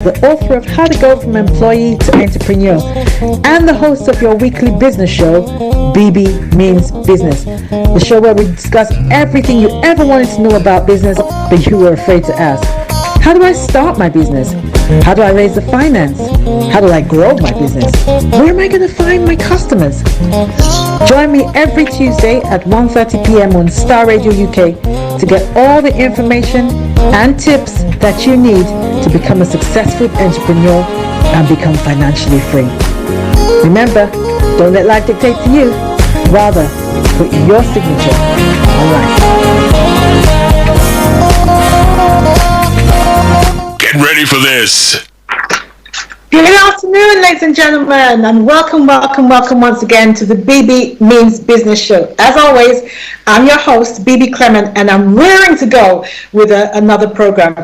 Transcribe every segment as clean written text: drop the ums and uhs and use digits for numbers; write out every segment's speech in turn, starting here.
the author of How to Go from Employee to Entrepreneur, and the host of your weekly business show, Bebe Means Business, the show where we discuss everything you ever wanted to know about business, but you were afraid to ask. How do I start my business? How do I raise the finance? How do I grow my business? Where am I going to find my customers? Join me every Tuesday at 1:30 p.m. on Star Radio UK to get all the information and tips that you need to become a successful entrepreneur and become financially free. Remember, don't let life dictate to you. Rather, put your signature on life. Get ready for this. Good afternoon, ladies and gentlemen, and welcome once again to the Bebe Means Business Show. As always, I'm your host, Bebe Clement, and I'm raring to go with another program.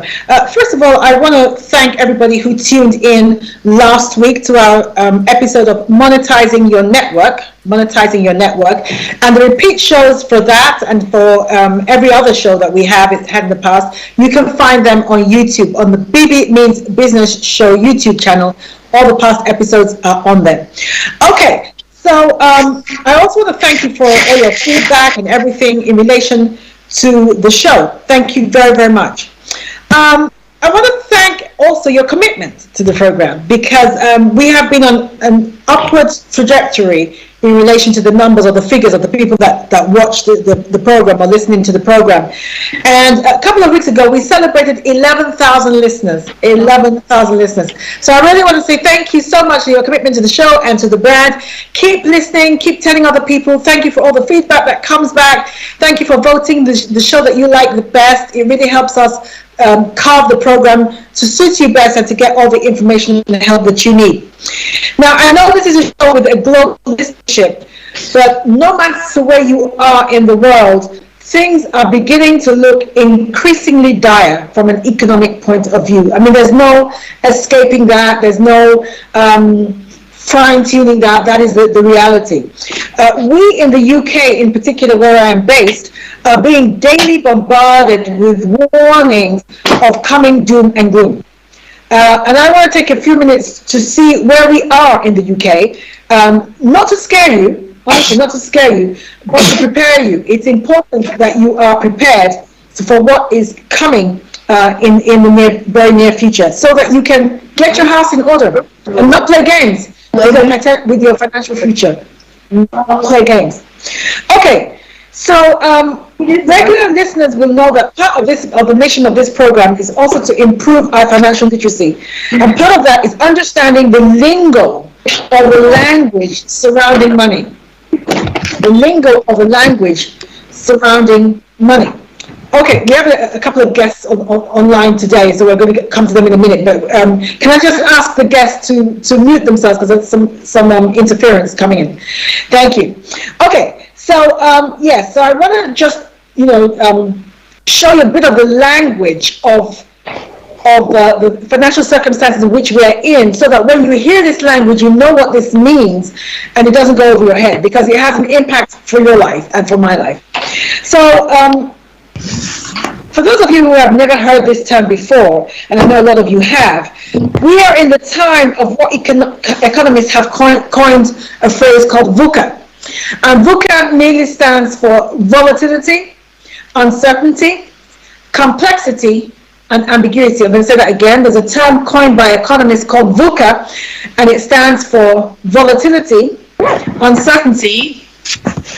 First of all, I want to thank everybody who tuned in last week to our episode of Monetizing Your Network, and the repeat shows for that and for every other show that we have had in the past. You can find them on YouTube, on the Bebe Means Business Show YouTube channel. All the past episodes are on there. Okay, so I also want to thank you for all your feedback and everything in relation to the show. Thank you very, very much. I want to thank also your commitment to the program, because we have been on an upward trajectory in relation to the numbers or the figures of the people that watch the program or listening to the program. And a couple of weeks ago, we celebrated 11,000 listeners. 11,000 listeners. So I really want to say thank you so much for your commitment to the show and to the brand. Keep listening, keep telling other people. Thank you for all the feedback that comes back. Thank you for voting the show that you like the best. It really helps us carve the program to suit you best and to get all the information and help that you need. Now, I know this is a show with a global listenership, but no matter where you are in the world, things are beginning to look increasingly dire from an economic point of view. I mean, there's no escaping that. There's no fine-tuning that. That is the reality. We in the UK, in particular, where I am based, are being daily bombarded with warnings of coming doom and gloom. And I want to take a few minutes to see where we are in the UK, not to scare you, honestly, not to scare you, but to prepare you. It's important that you are prepared for what is coming in the very near future, so that you can get your house in order and not play games with your financial future. Not play games. Okay. So regular listeners will know that part of the mission of this program is also to improve our financial literacy, and part of that is understanding the lingo or the language surrounding money. The lingo of the language surrounding money. Okay, we have a couple of guests online today, so we're going to come to them in a minute. But can I just ask the guests to mute themselves, because there's some interference coming in. Thank you. Okay. So yes, so I want to just show you a bit of the language of the financial circumstances in which we are in, so that when you hear this language, you know what this means, and it doesn't go over your head, because it has an impact for your life and for my life. So for those of you who have never heard this term before, and I know a lot of you have, we are in the time of what economists have coined a phrase called VUCA. And VUCA mainly stands for volatility, uncertainty, complexity, and ambiguity. I'm going to say that again. There's a term coined by economists called VUCA, and it stands for volatility, uncertainty,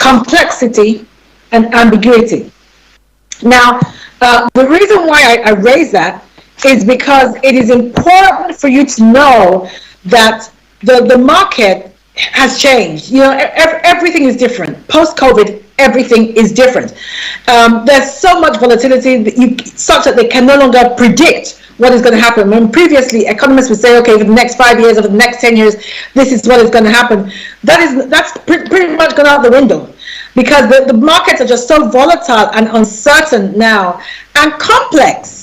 complexity, and ambiguity. Now, the reason why I raise that is because it is important for you to know that the market has changed. Everything is different. Post-COVID, everything is different. There's so much volatility such that they can no longer predict what is going to happen. When previously economists would say, okay, for the next 5 years or for the next 10 years, this is what is going to happen. That's pretty much gone out the window, because the markets are just so volatile and uncertain now, and complex.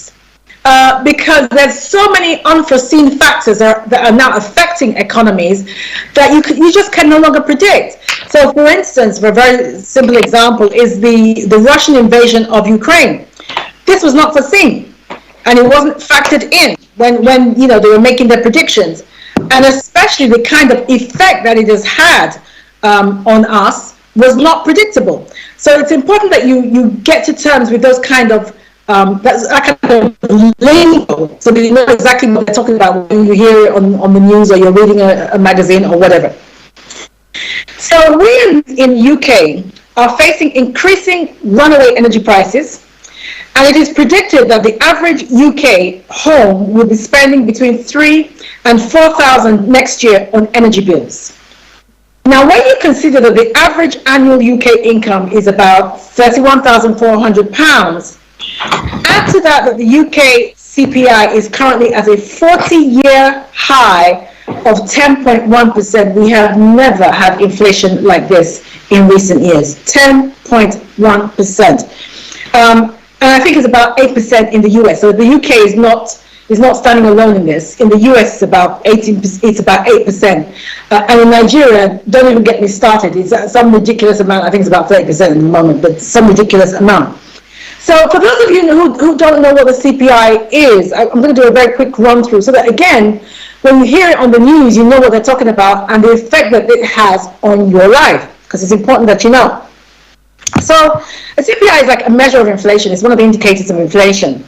Because there's so many unforeseen factors that are now affecting economies that you just can no longer predict. So, for instance, for a very simple example, is the Russian invasion of Ukraine. This was not foreseen. and it wasn't factored in when they were making their predictions, and especially the kind of effect that it has had on us was not predictable. So it's important that you get to terms with those kind of that's kind of lingo, so that you know exactly what they're talking about when you hear it on the news or you're reading a magazine or whatever. So we in UK are facing increasing runaway energy prices, and it is predicted that the average UK home will be spending between 3,000 and 4,000 next year on energy bills. Now, when you consider that the average annual UK income is about £31,400, add to that the UK CPI is currently at a 40-year high of 10.1%. We have never had inflation like this in recent years, 10.1%. And I think it's about 8% in the US. So the UK is not standing alone in this. In the US, it's about 18%. It's about 8%. And in Nigeria, don't even get me started. It's some ridiculous amount. I think it's about 30% at the moment, but some ridiculous amount. So for those of you who don't know what the CPI is, I'm going to do a very quick run through so that, again, when you hear it on the news, you know what they're talking about and the effect that it has on your life, because it's important that you know. So a CPI is like a measure of inflation. It's one of the indicators of inflation.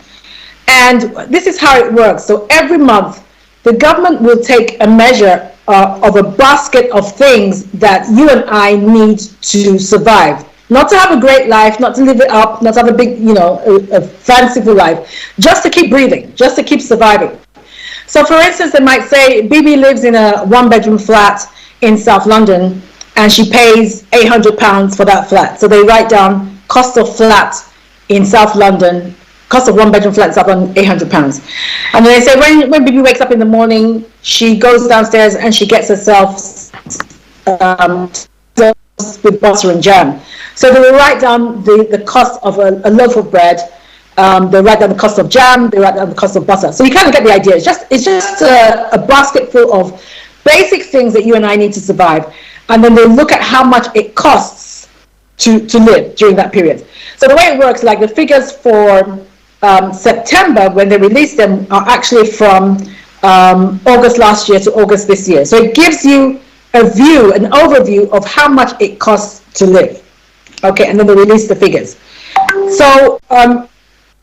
And this is how it works. So every month, the government will take a measure of a basket of things that you and I need to survive. Not to have a great life, not to live it up, not to have a big, a fanciful life, just to keep breathing, just to keep surviving. So for instance, they might say, Bebe lives in a one-bedroom flat in South London, and she pays £800 for that flat. So they write down cost of flat in South London, cost of one-bedroom flat in South London, £800. And then they say when Bebe wakes up in the morning, she goes downstairs and she gets herself with butter and jam. So they will write down the cost of a loaf of bread. They write down the cost of jam. They write down the cost of butter. So you kind of get the idea. It's just a basket full of basic things that you and I need to survive. And then they look at how much it costs to live during that period. So the way it works, like the figures for September, when they release them, are actually from August last year to August this year. So it gives you an overview of how much it costs to live. Okay, and then they release the figures. So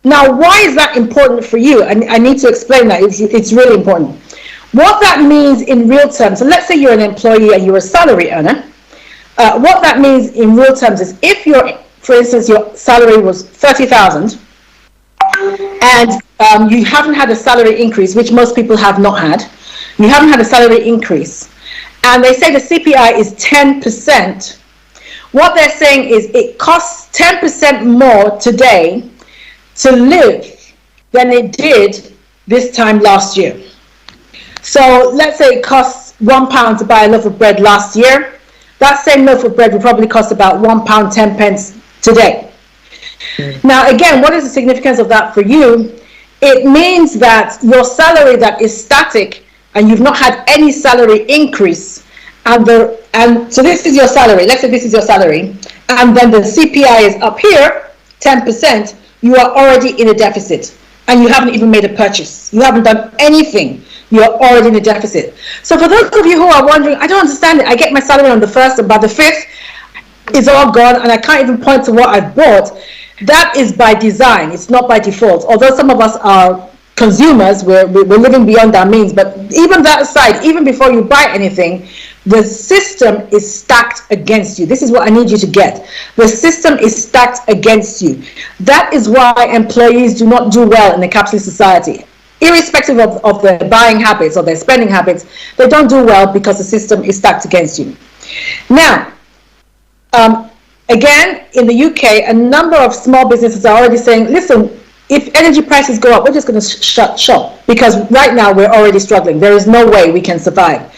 now, why is that important for you? I need to explain that. It's really important. What that means in real terms, so let's say you're an employee and you're a salary earner. What that means in real terms is if for instance, your salary was 30,000 and you haven't had a salary increase, which most people have not had. You haven't had a salary increase. And they say the CPI is 10%. What they're saying is it costs 10% more today to live than it did this time last year. So let's say it costs £1 to buy a loaf of bread last year. That same loaf of bread will probably cost about £1.10 today. Now, again, what is the significance of that for you? It means that your salary that is static and you've not had any salary increase, and so this is your salary. Let's say this is your salary, and then the CPI is up here, 10%. You are already in a deficit, and you haven't even made a purchase. You haven't done anything. You are already in a deficit. So for those of you who are wondering, I don't understand it. I get my salary on the 1st, and by the 5th, it's all gone, and I can't even point to what I've bought. That is by design. It's not by default. Although some of us are consumers, we're living beyond our means. But even that aside, even before you buy anything, the system is stacked against you. This is what I need you to get. The system is stacked against you. That is why employees do not do well in a capitalist society. Irrespective of their buying habits or their spending habits, they don't do well because the system is stacked against you. Now, again, in the UK, a number of small businesses are already saying, listen, if energy prices go up, we're just going to shut shop because right now we're already struggling. There is no way we can survive.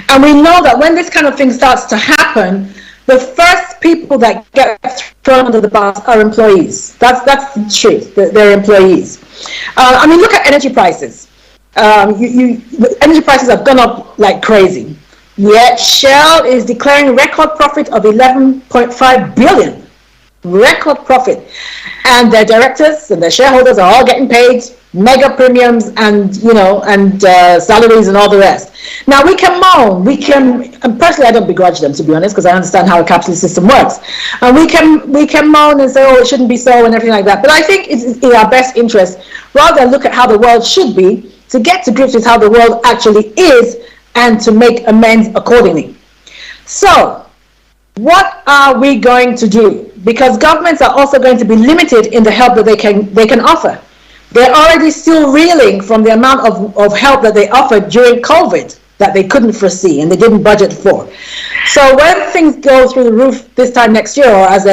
And we know that when this kind of thing starts to happen, the first people that get thrown under the bus are employees. That's the truth. They're employees. I mean, look at energy prices. Energy prices have gone up like crazy. Yet Shell is declaring a record profit of 11.5 billion. record profit. And their directors and their shareholders are all getting paid mega premiums and, salaries and all the rest. Now we can moan, and personally I don't begrudge them, to be honest, because I understand how a capitalist system works. And we can moan and say, oh, it shouldn't be so and everything like that. But I think it's in our best interest, rather than look at how the world should be, to get to grips with how the world actually is and to make amends accordingly. So, what are we going to do? Because governments are also going to be limited in the help that they can offer. They're already still reeling from the amount of help that they offered during COVID that they couldn't foresee and they didn't budget for. So when things go through the roof this time next year, or as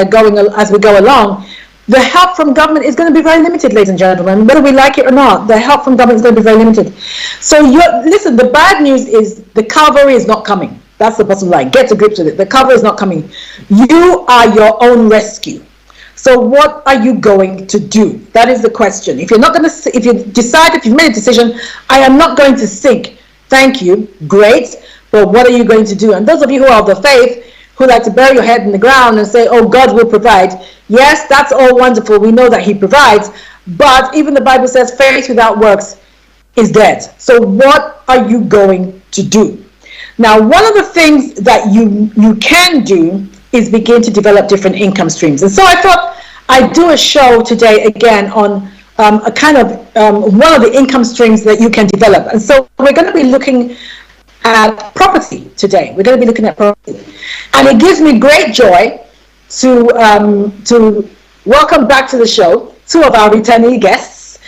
we go along, the help from government is going to be very limited, ladies and gentlemen. Whether we like it or not, the help from government is going to be very limited. So listen, the bad news is the cavalry is not coming. That's the bottom line. Get to grips with it. The cavalry is not coming. You are your own rescue. So what are you going to do? That is the question. If you've made a decision, I am not going to sink. Thank you. Great. But what are you going to do? And those of you who are of the faith, who like to bury your head in the ground and say, oh, God will provide. Yes, that's all wonderful. We know that he provides. But even the Bible says faith without works is dead. So what are you going to do? Now, one of the things that you can do is begin to develop different income streams. And so I thought I'd do a show today again on a kind of one of the income streams that you can develop. And so we're going to be looking at property today. We're going to be looking at property. And it gives me great joy to welcome back to the show two of our returnee guests,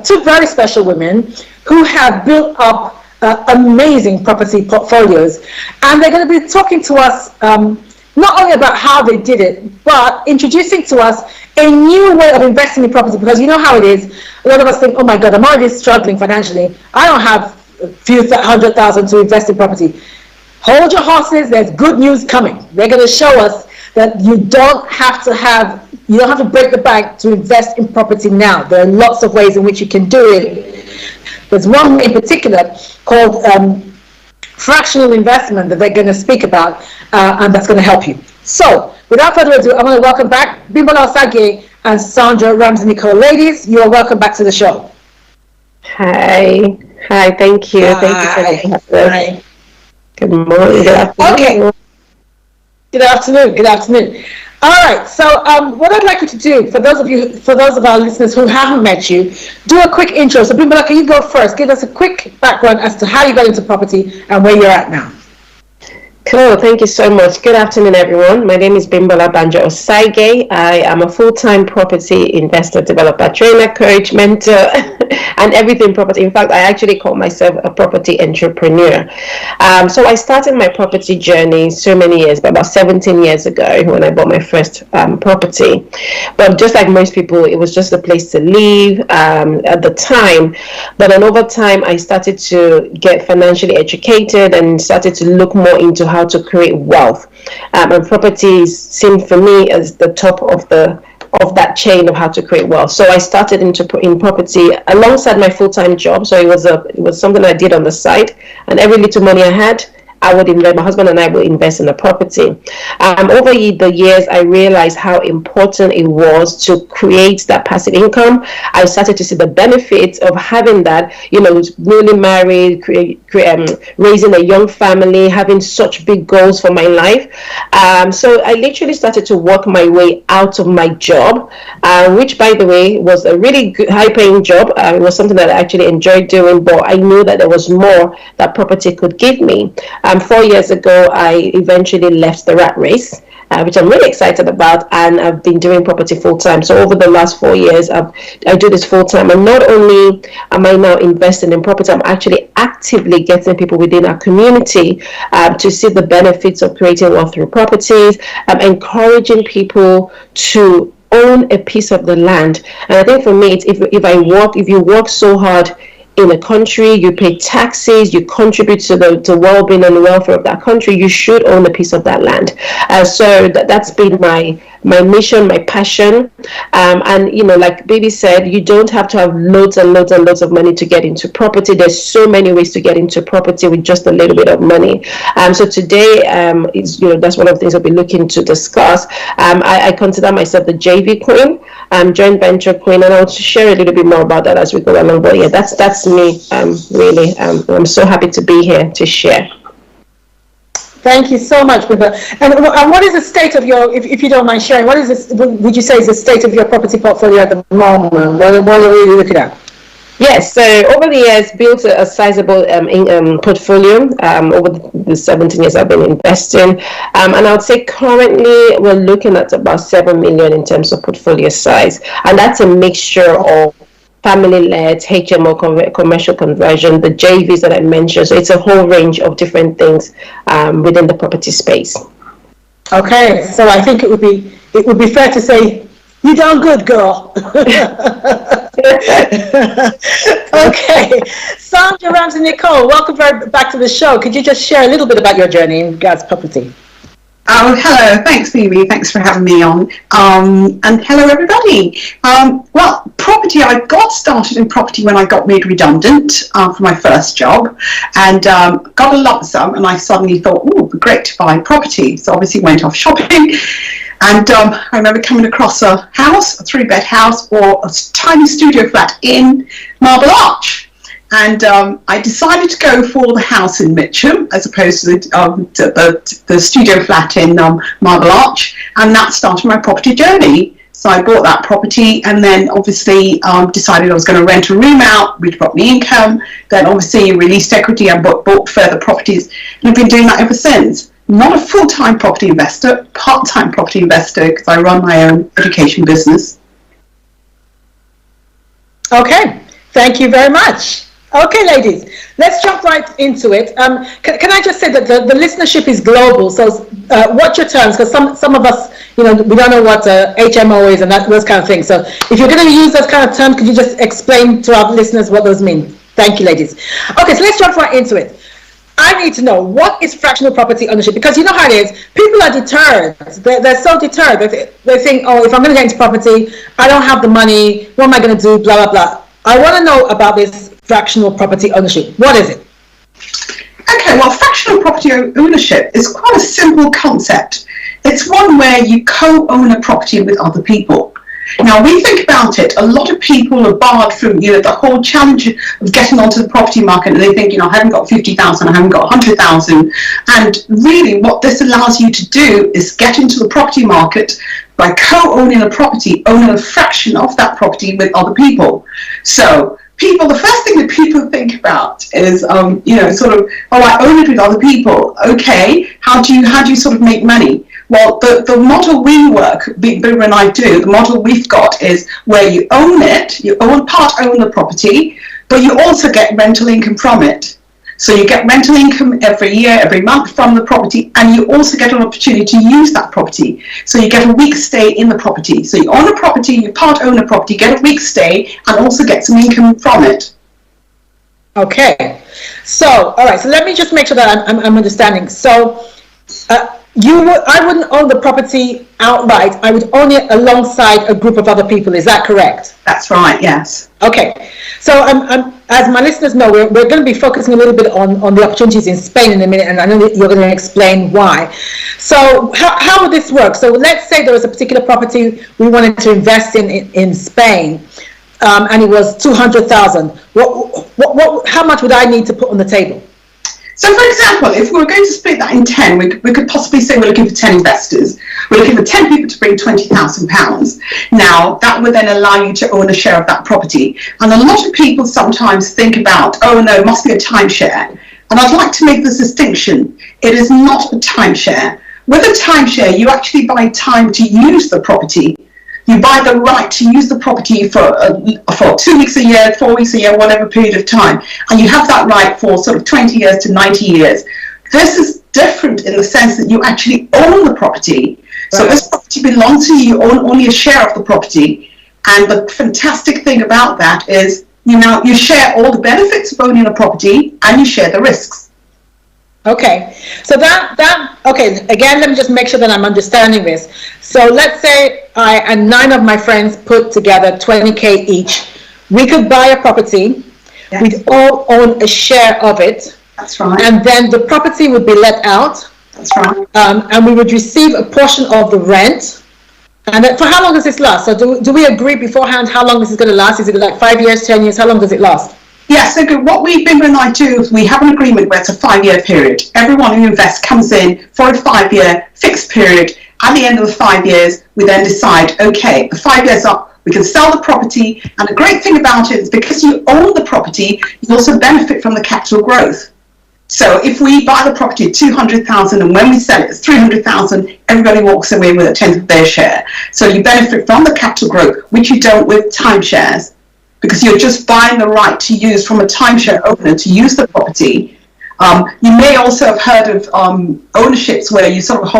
two very special women who have built up amazing property portfolios. And they're going to be talking to us not only about how they did it, but introducing to us a new way of investing in property. Because you know how it is. A lot of us think, oh my God, I'm already struggling financially. I don't have a few 100,000 to invest in property. Hold your horses. There's good news coming. They're going to show us that you don't have to break the bank to invest in property now. There are lots of ways in which you can do it. There's one in particular called fractional investment that they're going to speak about, and that's going to help you. So, without further ado, I'm going to welcome back Bimbola, Osagie, and Sandra, Nicol. Ladies, you are welcome back to the show. Hi, thank you. Hi. Thank you for having us. Good morning, good afternoon. Okay. Good afternoon. All right, so what I'd like you to do, for those of our listeners who haven't met you, do a quick intro. So Bimbola, can you go first? Give us a quick background as to how you got into property and where you're at now. Cool, thank you so much. Good afternoon, everyone. My name is Bimbola Banjo Osagie. I am a full-time property investor, developer, trainer, coach, mentor, and everything property. In fact, I actually call myself a property entrepreneur. So I started my property journey so many years, about 17 years ago when I bought my first property. But just like most people, it was just a place to live at the time. But then over time, I started to get financially educated and started to look more into how to create wealth, and properties seemed for me as the top of that chain of how to create wealth. So I started in property alongside my full-time job. So it was something I did on the side, and every little money I had, I would invest. My husband and I would invest in the property. Over the years, I realized how important it was to create that passive income. I started to see the benefits of having that. Newly married, raising a young family, having such big goals for my life. So I literally started to work my way out of my job, which, by the way, was a really good, high-paying job. It was something that I actually enjoyed doing, but I knew that there was more that property could give me. 4 years ago, I eventually left the rat race, which I'm really excited about, and I've been doing property full-time. So over the last 4 years, I do this full-time, and not only am I now investing in property, I'm actually actively getting people within our community to see the benefits of creating wealth through properties, encouraging people to own a piece of the land. And I think for me, it's if you work so hard in a country, you pay taxes, you contribute to the well-being and the welfare of that country, you should own a piece of that land. So that's been my my mission, my passion. And, like Baby said, you don't have to have loads and loads and loads of money to get into property. There's so many ways to get into property with just a little bit of money. So today, that's one of the things I'll be looking to discuss. I consider myself the JV queen, joint venture queen, and I'll share a little bit more about that as we go along. But yeah, that's me. Really, I'm so happy to be here to share. Thank you so much, Bebe. And what is the state of your, if you don't mind sharing, what is this, would you say is the state of your property portfolio at the moment? What are you looking at? Yes, so over the years, built a sizable portfolio over the 17 years I've been investing. And I would say currently we're looking at about 7 million in terms of portfolio size. And that's a mixture of family-led, HMO commercial conversion, the JVs that I mentioned. So it's a whole range of different things within the property space. Okay, so I think it would be fair to say you done good, girl. Okay, Sandra, Rams, and Nicol, welcome back to the show. Could you just share a little bit about your journey in regards to property? Oh, hello. Thanks, Phoebe. Thanks for having me on. And hello, everybody. Well, property, I got started in property when I got made redundant for my first job, and got a lump sum, and I suddenly thought, oh, it'd be great to buy property. So obviously went off shopping, and I remember coming across a house, a 3-bed house, or a tiny studio flat in Marble Arch. And I decided to go for the house in Mitcham as opposed to the studio flat in Marble Arch, and that started my property journey. So I bought that property, and then obviously decided I was going to rent a room out, which brought me income. Then obviously released equity and bought further properties, and I've been doing that ever since. Not a full-time property investor, part-time property investor, because I run my own education business. Okay, thank you very much. Okay, ladies, let's jump right into it. Can I just say that the listenership is global, so watch your terms, because some of us, we don't know what HMO is and those kind of things. So if you're going to use those kind of terms, could you just explain to our listeners what those mean? Thank you, ladies. Okay, so let's jump right into it. I need to know, what is fractional property ownership? Because you know how it is, people are deterred. They're so deterred. They think, oh, if I'm going to get into property, I don't have the money, what am I going to do, blah, blah, blah. I want to know about this fractional property ownership. What is it? Okay, well, fractional property ownership is quite a simple concept. It's one where you co-own a property with other people. Now, we think about it, a lot of people are barred from, the whole challenge of getting onto the property market, and they think, I haven't got 50,000, I haven't got 100,000. And really what this allows you to do is get into the property market by co-owning a property, owning a fraction of that property with other people. So the first thing that people think about is, I own it with other people. Okay, how do you sort of make money? Well, the model we work, Bebe and I do, the model we've got is where you own it, you own the property, but you also get rental income from it. So you get rental income every year, every month from the property, and you also get an opportunity to use that property. So you get a week's stay in the property. So you own a property, you part own a property, get a week's stay, and also get some income from it. Okay. So, all right. So let me just make sure that I'm understanding. So, I wouldn't own the property outright. I would own it alongside a group of other people. Is that correct? That's right, yes. Okay. So as my listeners know, we're going to be focusing a little bit on the opportunities in Spain in a minute, and I know that you're going to explain why. So how would this work? So let's say there was a particular property we wanted to invest in Spain, and it was 200,000. How much would I need to put on the table? So, for example, if we were going to split that in 10, we could possibly say we're looking for 10 investors. We're looking for 10 people to bring £20,000. Now, that would then allow you to own a share of that property. And a lot of people sometimes think about, oh no, it must be a timeshare. And I'd like to make this distinction. It is not a timeshare. With a timeshare, you actually buy time to use the property. You buy the right to use the property for 2 weeks a year, 4 weeks a year, whatever period of time. And you have that right for sort of 20 years to 90 years. This is different in the sense that you actually own the property. So this property belongs to you, you own only a share of the property. And the fantastic thing about that is, you share all the benefits of owning a property and you share the risks. Okay, so okay, again, let me just make sure that I'm understanding this. So let's say I and 9 of my friends put together 20K each. We could buy a property, Yeah. we'd all own a share of it, That's right. and then the property would be let out, That's right. and we would receive a portion of the rent. And then, for how long does this last? So do we agree beforehand how long this is going to last? Is it like 5 years, 10 years? How long does it last? Yeah, so what Bimbo and I do is we have an agreement where it's a 5-year period. Everyone who invests comes in for a 5-year fixed period. At the end of the 5 years, we then decide, okay, the 5 years up, we can sell the property. And the great thing about it is because you own the property, you also benefit from the capital growth. So if we buy the property at 200,000 and when we sell it, it's 300,000, everybody walks away with a tenth of their share. So you benefit from the capital growth, which you don't with timeshares, because you're just buying the right to use from a timeshare owner to use the property. You may also have heard of ownerships where you sort of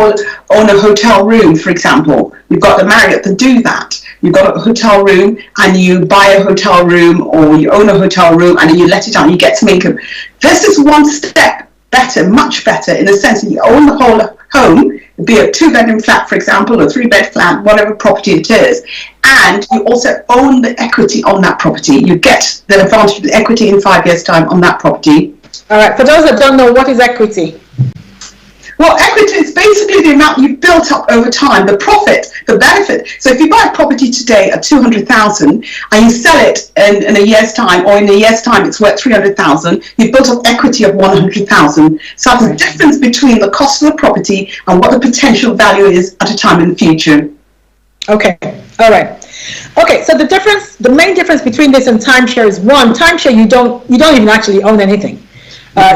own a hotel room, for example. You've got the Marriott that do that. You've got a hotel room and you buy a hotel room, or you own a hotel room and you let it out and you get some income. This is one step better, much better, in the sense that you own the whole home, be a 2-bedroom flat, for example, or 3-bed flat, whatever property it is, and you also own the equity on that property. You get the advantage of the equity in 5 years' time on that property. All right, for those that don't know, what is equity? Well, equity is basically the amount you've built up over time, the profit, the benefit. So if you buy a property today at 200,000 and you sell it in a year's time, or in a year's time it's worth 300,000, you've built up equity of 100,000. So there's a difference between the cost of the property and what the potential value is at a time in the future. Okay, all right. Okay, so the main difference between this and timeshare is, one, timeshare you don't even actually own anything.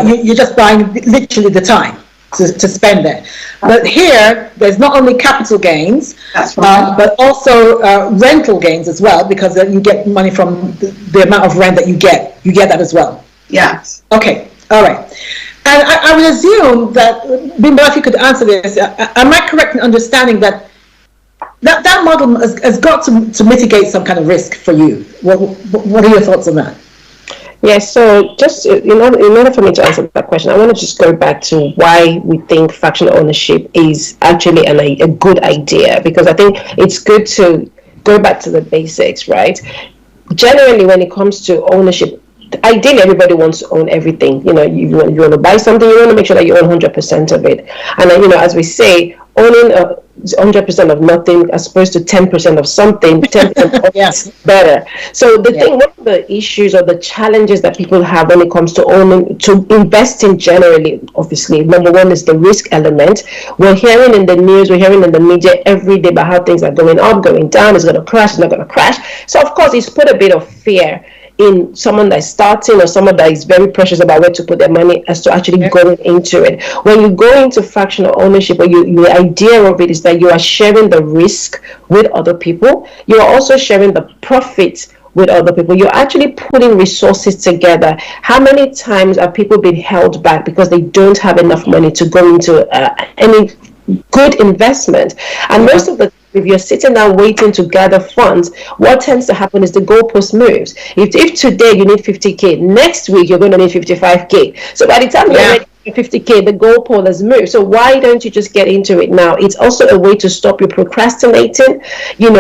You're just buying literally the time to spend there. But here, there's not only capital gains, That's right. but also rental gains as well, because you get money from the amount of rent that you get. You get that as well. Yes. Okay, all right. And I would assume that, Bimbola, if you could answer this, am I correct in understanding that model has got to mitigate some kind of risk for you? What are your thoughts on that? Yes, so just in order for me to answer that question, I want to just go back to why we think fractional ownership is actually a good idea, because I think it's good to go back to the basics, right? Generally, when it comes to ownership, ideally everybody wants to own everything. You want to buy something, you want to make sure that you own 100% of it. And as we say, owning 100% of nothing as opposed to 10% of something, 10% of Yes. better. So one of the issues or the challenges that people have when it comes to investing generally, obviously, number one is the risk element. We're hearing in the news, we're hearing in the media every day about how things are going up, going down, it's going to crash, it's not going to crash. So of course, it's put a bit of fear in someone that's starting or someone that is very precious about where to put their money as to actually going into it. When you go into fractional ownership, or the idea of it is that you are sharing the risk with other people. You are also sharing the profits with other people. You're actually putting resources together. How many times are people being held back because they don't have enough money to go into any good investment? And most of the if you're sitting down waiting to gather funds, what tends to happen is the goalpost moves. If today you need 50K, next week you're going to need 55K. So by the time you're ready for 50K, the goalpost has moved. So why don't you just get into it now? It's also a way to stop you procrastinating,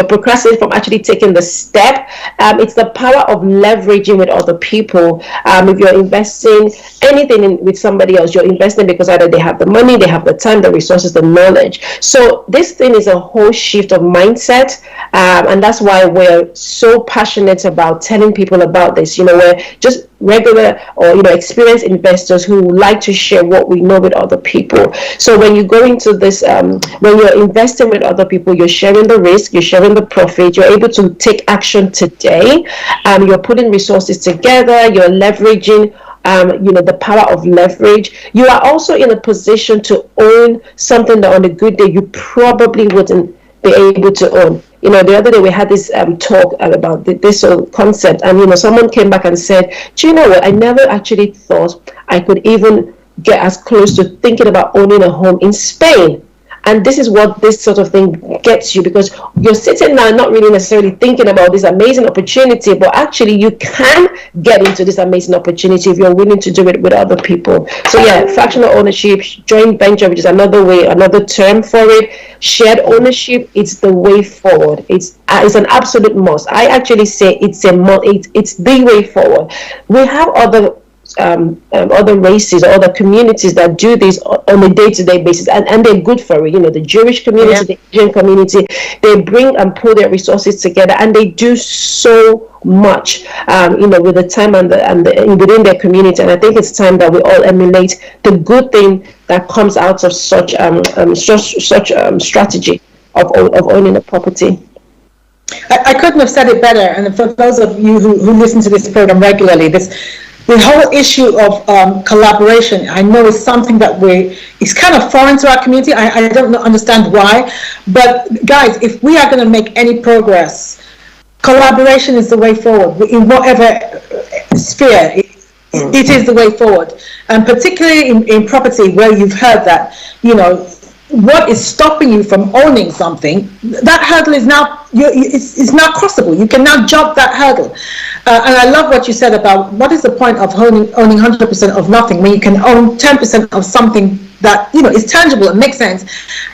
procrastinating from actually taking the step. It's the power of leveraging with other people. If you're investing anything with somebody else, you're investing because either they have the money, they have the time, the resources, the knowledge. So this thing is a whole shift of mindset, and that's why we're so passionate about telling people about this. We're just regular or experienced investors who like to share what we know with other people. So when you go into this, when you're investing with other people, you're sharing the risk, you're sharing the profit, you're able to take action today, you're putting resources together, you're leveraging the power of leverage. You are also in a position to own something that on a good day you probably wouldn't be able to own. The other day we had this talk about this whole concept, and someone came back and said, do you know what, I never actually thought I could even get as close to thinking about owning a home in Spain. And this is what this sort of thing gets you, because you're sitting now not really necessarily thinking about this amazing opportunity, but actually you can get into this amazing opportunity if you're willing to do it with other people. So yeah, fractional ownership, joint venture, which is another way, another term for it, shared ownership, it's the way forward. It's an absolute must. I actually say it's the way forward. We have other races or other communities that do this on a day-to-day basis, and they're good for it. The Jewish community, the Asian community, they bring and pull their resources together, and they do so much, with the time and within their community. And I think it's time that we all emulate the good thing that comes out of such strategy of owning a property. I couldn't have said it better. And for those of you who listen to this program regularly, the whole issue of collaboration, I know is something that is kind of foreign to our community. I don't understand why. But guys, if we are going to make any progress, collaboration is the way forward in whatever sphere. It is the way forward. And particularly in property, where you've heard that, what is stopping you from owning something, that hurdle is now it's now crossable. You can now jump that hurdle. And I love what you said about what is the point of owning 100% of nothing when you can own 10% of something that is tangible and makes sense,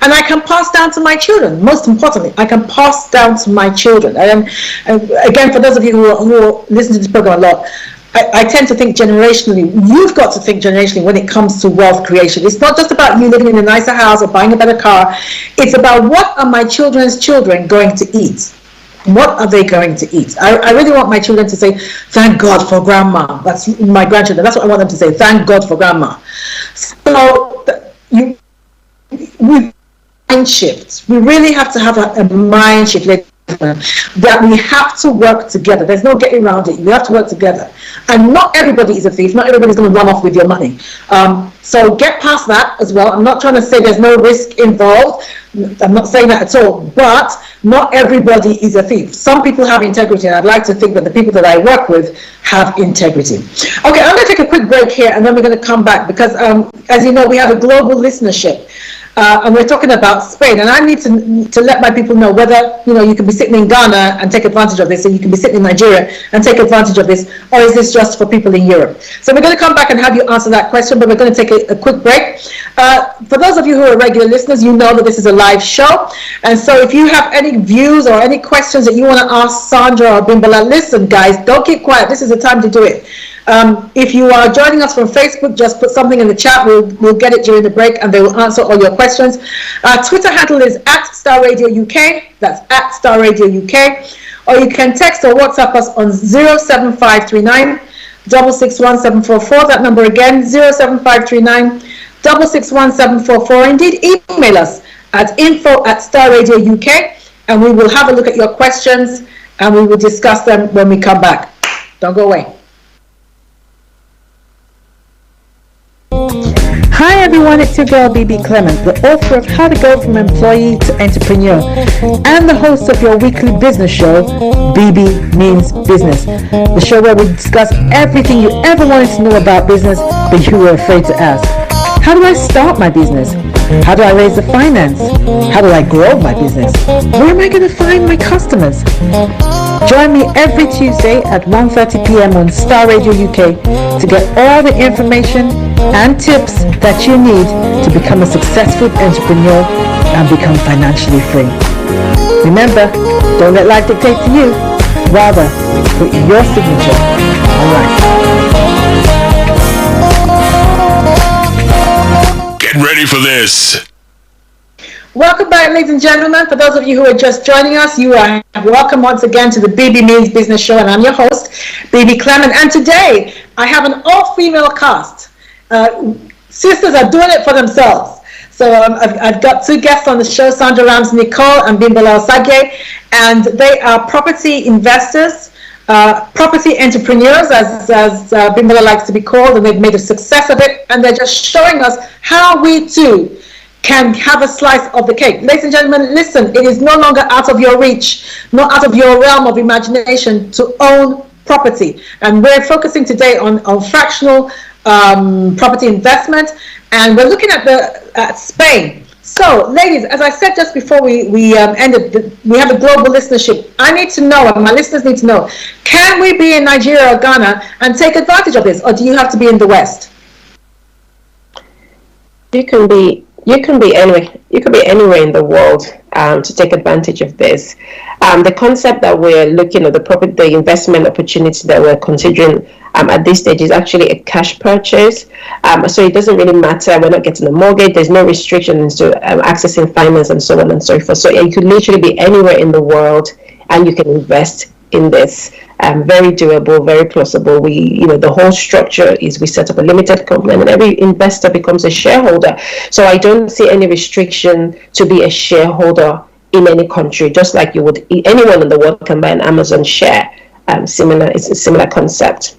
and I can pass down to my children. Most importantly, I can pass down to my children. And again, for those of you who listen to this program a lot, I tend to think generationally. You've got to think generationally when it comes to wealth creation. It's not just about you living in a nicer house or buying a better car. It's about, what are my children's children going to eat? What are they going to eat? I really want my children to say, thank God for grandma. That's my grandchildren. That's what I want them to say, thank God for grandma. So mind shift. We really have to have a mind shift, that we have to work together. There's no getting around it. We have to work together. And not everybody is a thief. Not everybody's going to run off with your money. So get past that as well. I'm not trying to say there's no risk involved. I'm not saying that at all. But not everybody is a thief. Some people have integrity, and I'd like to think that the people that I work with have integrity. Okay, I'm going to take a quick break here, and then we're going to come back because, as you know, we have a global listenership. And we're talking about Spain, and I need to let my people know whether you can be sitting in Ghana and take advantage of this, and you can be sitting in Nigeria and take advantage of this, or is this just for people in Europe? So we're going to come back and have you answer that question, but we're going to take a quick break. For those of you who are regular listeners, you know that this is a live show, and so if you have any views or any questions that you want to ask Sandra or Bimbola, listen, guys, don't keep quiet. This is the time to do it. If you are joining us from Facebook, just put something in the chat. We'll get it during the break, and they will answer all your questions. Our Twitter handle is @StarRadioUK. That's @StarRadioUK. Or you can text or WhatsApp us on 07539 661 That number again, 07539 661 Indeed, email us at info@StarRadioUK, and we will have a look at your questions, and we will discuss them when we come back. Don't go away. Hi everyone, it's your girl Bebe Clement, the author of How to Go From Employee to Entrepreneur, and the host of your weekly business show, Bebe Means Business, the show where we discuss everything you ever wanted to know about business but you were afraid to ask. How do I start my business? How do I raise the finance? How do I grow my business? Where am I going to find my customers? Join me every Tuesday at 1:30 p.m. on Star Radio UK to get all the information and tips that you need to become a successful entrepreneur and become financially free. Remember, don't let life dictate to you. Rather, put your signature on life. Get ready for this. Welcome back, ladies and gentlemen. For those of you who are just joining us, you are welcome once again to the Bebe Means Business Show, and I'm your host, Bebe Clement. And today, I have an all-female cast. Sisters are doing it for themselves. So I've got two guests on the show, Sandra Nicol and Bimbola Osagie, and they are property investors, property entrepreneurs, as Bimbola likes to be called, and they've made a success of it, and they're just showing us how we too can have a slice of the cake. Ladies and gentlemen, listen, it is no longer out of your reach, not out of your realm of imagination to own property. And we're focusing today on fractional property investment, and we're looking at Spain. So, ladies, as I said just before we ended, we have a global listenership. I need to know, and my listeners need to know, can we be in Nigeria or Ghana and take advantage of this, or do you have to be in the West? You can be anywhere. You can be anywhere in the world to take advantage of this. The concept that we're looking at, the investment opportunity that we're considering at this stage is actually a cash purchase. So it doesn't really matter. We're not getting a mortgage. There's no restrictions to accessing finance and so on and so forth. So you could literally be anywhere in the world and you can invest in this. Very doable, very plausible. The whole structure is we set up a limited company and every investor becomes a shareholder. So I don't see any restriction to be a shareholder in any country, just like you would, anyone in the world can buy an Amazon share. It's a similar concept.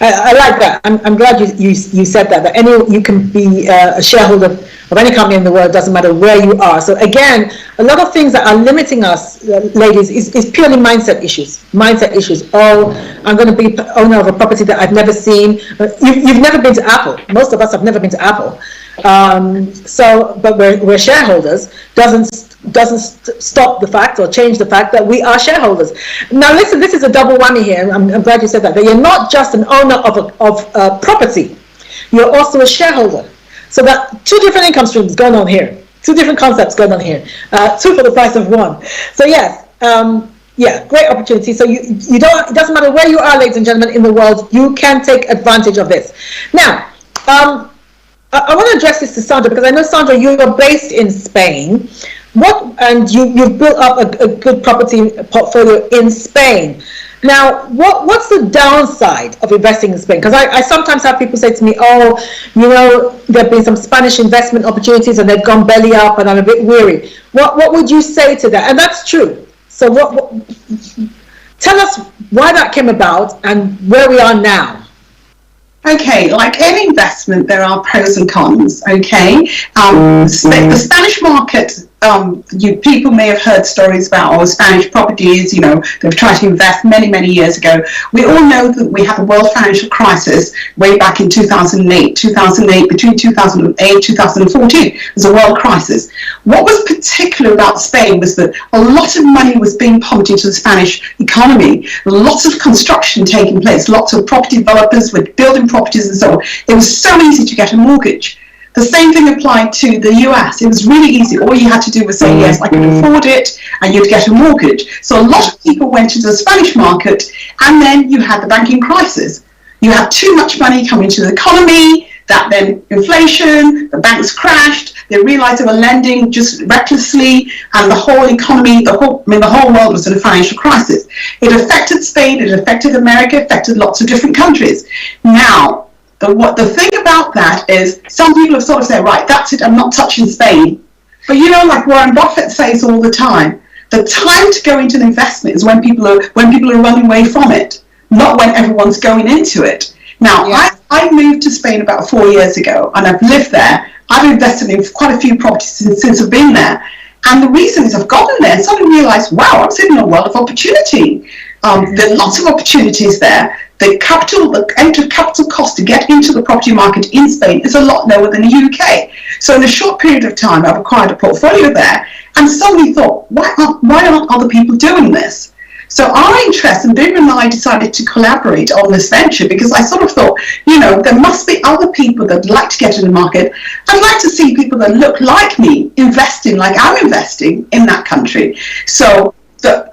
I like that. I'm glad you said that you can be a shareholder of any company in the world, doesn't matter where you are. So again, a lot of things that are limiting us, ladies, is purely mindset issues. Oh, I'm going to be owner of a property that I've never seen. You've never been to Apple. Most of us have never been to Apple. But we're shareholders doesn't stop the fact or change the fact that we are shareholders. Now listen, this is a double whammy here. I'm glad you said that you're not just an owner of a property, you're also a shareholder. So that two different income streams going on here, two different concepts going on here, two for the price of one. So yes, great opportunity. So you don't, it doesn't matter where you are, ladies and gentlemen, in the world, you can take advantage of this. Now, I want to address this to Sandra, because I know, Sandra, you are based in Spain. You've built up a good property portfolio in Spain. Now, what's the downside of investing in Spain? Because I sometimes have people say to me, there have been some Spanish investment opportunities and they've gone belly up and I'm a bit weary. What would you say to that? And that's true. So tell us why that came about and where we are now. Okay, like any investment, there are pros and cons, okay? The Spanish market, people may have heard stories about Spanish properties, they've tried to invest many, many years ago. We all know that we had the world financial crisis way back in 2008, between 2008 and 2014, it was a world crisis. What was particular about Spain was that a lot of money was being pumped into the Spanish economy, lots of construction taking place, lots of property developers were building properties and so on. It was so easy to get a mortgage. The same thing applied to the US. It was really easy. All you had to do was say, yes, I can afford it, and you'd get a mortgage. So a lot of people went into the Spanish market, and then you had the banking crisis. You had too much money coming to the economy, that then inflation, the banks crashed, they realized they were lending just recklessly, and the whole economy, the whole world was in a financial crisis. It affected Spain, it affected America, it affected lots of different countries. Now, the thing about that is some people have sort of said, right, that's it, I'm not touching Spain. But like Warren Buffett says all the time, the time to go into an investment is when people are running away from it, not when everyone's going into it. Now, yeah. I moved to Spain about 4 years ago, and I've lived there. I've invested in quite a few properties since I've been there. And the reason is I've gotten there and suddenly realised, wow, I'm sitting in a world of opportunity. There are lots of opportunities there. The entry capital cost to get into the property market in Spain is a lot lower than the UK. So in a short period of time, I've acquired a portfolio there and suddenly thought, why aren't other people doing this? So our interest, and Bebe and I decided to collaborate on this venture because I sort of thought, there must be other people that would like to get in the market. I'd like to see people that look like me investing like I'm investing in that country. So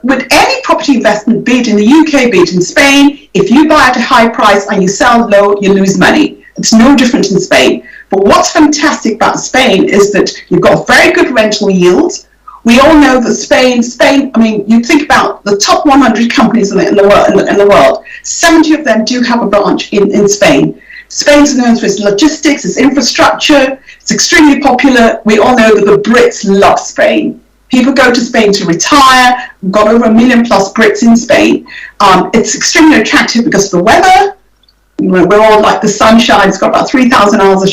with any property investment, be it in the UK, be it in Spain, if you buy at a high price and you sell low, you lose money. It's no different in Spain. But what's fantastic about Spain is that you've got very good rental yields. We all know that Spain, I mean, you think about the top 100 companies in the world, 70 of them do have a branch in Spain. Spain's known for its logistics, its infrastructure, it's extremely popular. We all know that the Brits love Spain. People go to Spain to retire. We've got over 1 million plus Brits in Spain. It's extremely attractive because of the weather. We're all like the sunshine. It's got about 3,000 hours of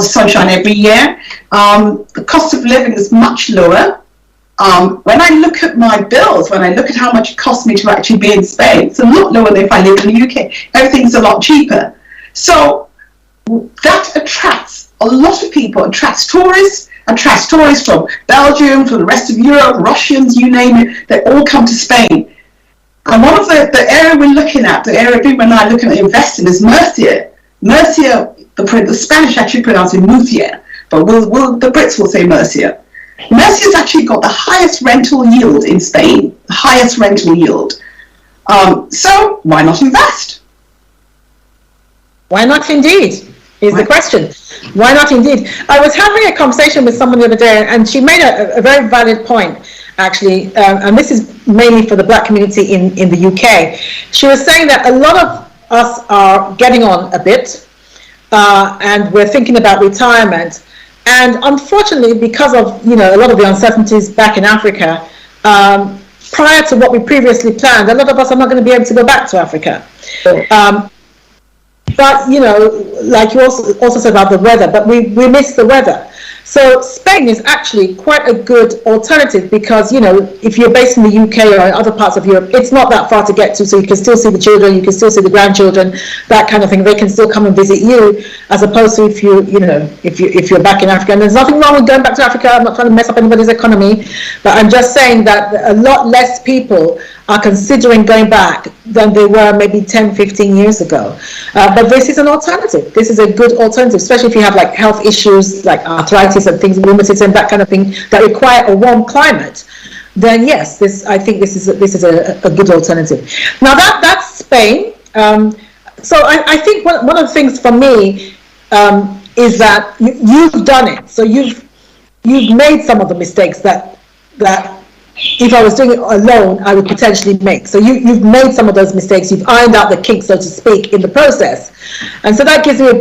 sunshine every year. The cost of living is much lower. When I look at my bills, when I look at how much it costs me to actually be in Spain, it's a lot lower than if I live in the UK. Everything's a lot cheaper. So that attracts a lot of people, attracts tourists from Belgium, from the rest of Europe, Russians, you name it, they all come to Spain. And one of the area we're looking at, the area Bimbola and I are looking at investing is Murcia. Murcia, the Spanish actually pronounce it Murcia, but the Brits will say Murcia. Murcia's actually got the highest rental yield in Spain, the highest rental yield. So why not invest? Why not indeed, is the question. Why not indeed? I was having a conversation with someone the other day, and she made a very valid point, actually, and this is mainly for the black community in the UK. She was saying that a lot of us are getting on a bit, and we're thinking about retirement. And unfortunately, because of a lot of the uncertainties back in Africa, prior to what we previously planned, a lot of us are not going to be able to go back to Africa. But like you also said about the weather, but we miss the weather. So Spain is actually quite a good alternative because, if you're based in the UK or in other parts of Europe, it's not that far to get to. So you can still see the children, you can still see the grandchildren, that kind of thing. They can still come and visit you, as opposed to if you're back in Africa. And there's nothing wrong with going back to Africa. I'm not trying to mess up anybody's economy, but I'm just saying that a lot less people are considering going back than they were maybe 10, 15 years ago. But this is an alternative. This is a good alternative, especially if you have like health issues like arthritis and things, rheumatism, that kind of thing, that require a warm climate. Then yes, I think this is a good alternative. Now that's Spain. So I think one of the things for me is that you've done it. So you've made some of the mistakes that if I was doing it alone, I would potentially make. So you've made some of those mistakes. You've ironed out the kinks, so to speak, in the process. And so that gives me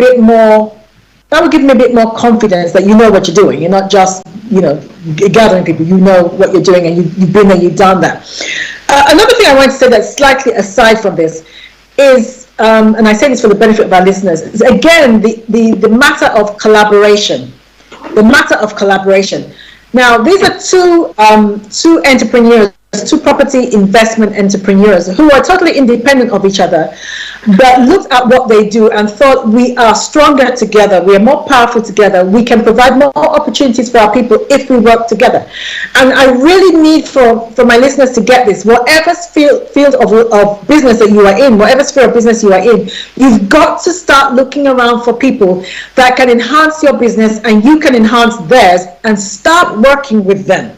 that would give me a bit more confidence that you know what you're doing. You're not just, gathering people. You know what you're doing, and you've been there, you've done that. Another thing I want to say that's slightly aside from this is, and I say this for the benefit of our listeners, is again, the matter of collaboration. The matter of collaboration. Now, these are two entrepreneurs, two property investment entrepreneurs who are totally independent of each other, but looked at what they do and thought, we are stronger together, we are more powerful together, we can provide more opportunities for our people if we work together. And I really need for my listeners to get this. Whatever field of business that you are in, whatever sphere of business you are in, you've got to start looking around for people that can enhance your business and you can enhance theirs, and start working with them.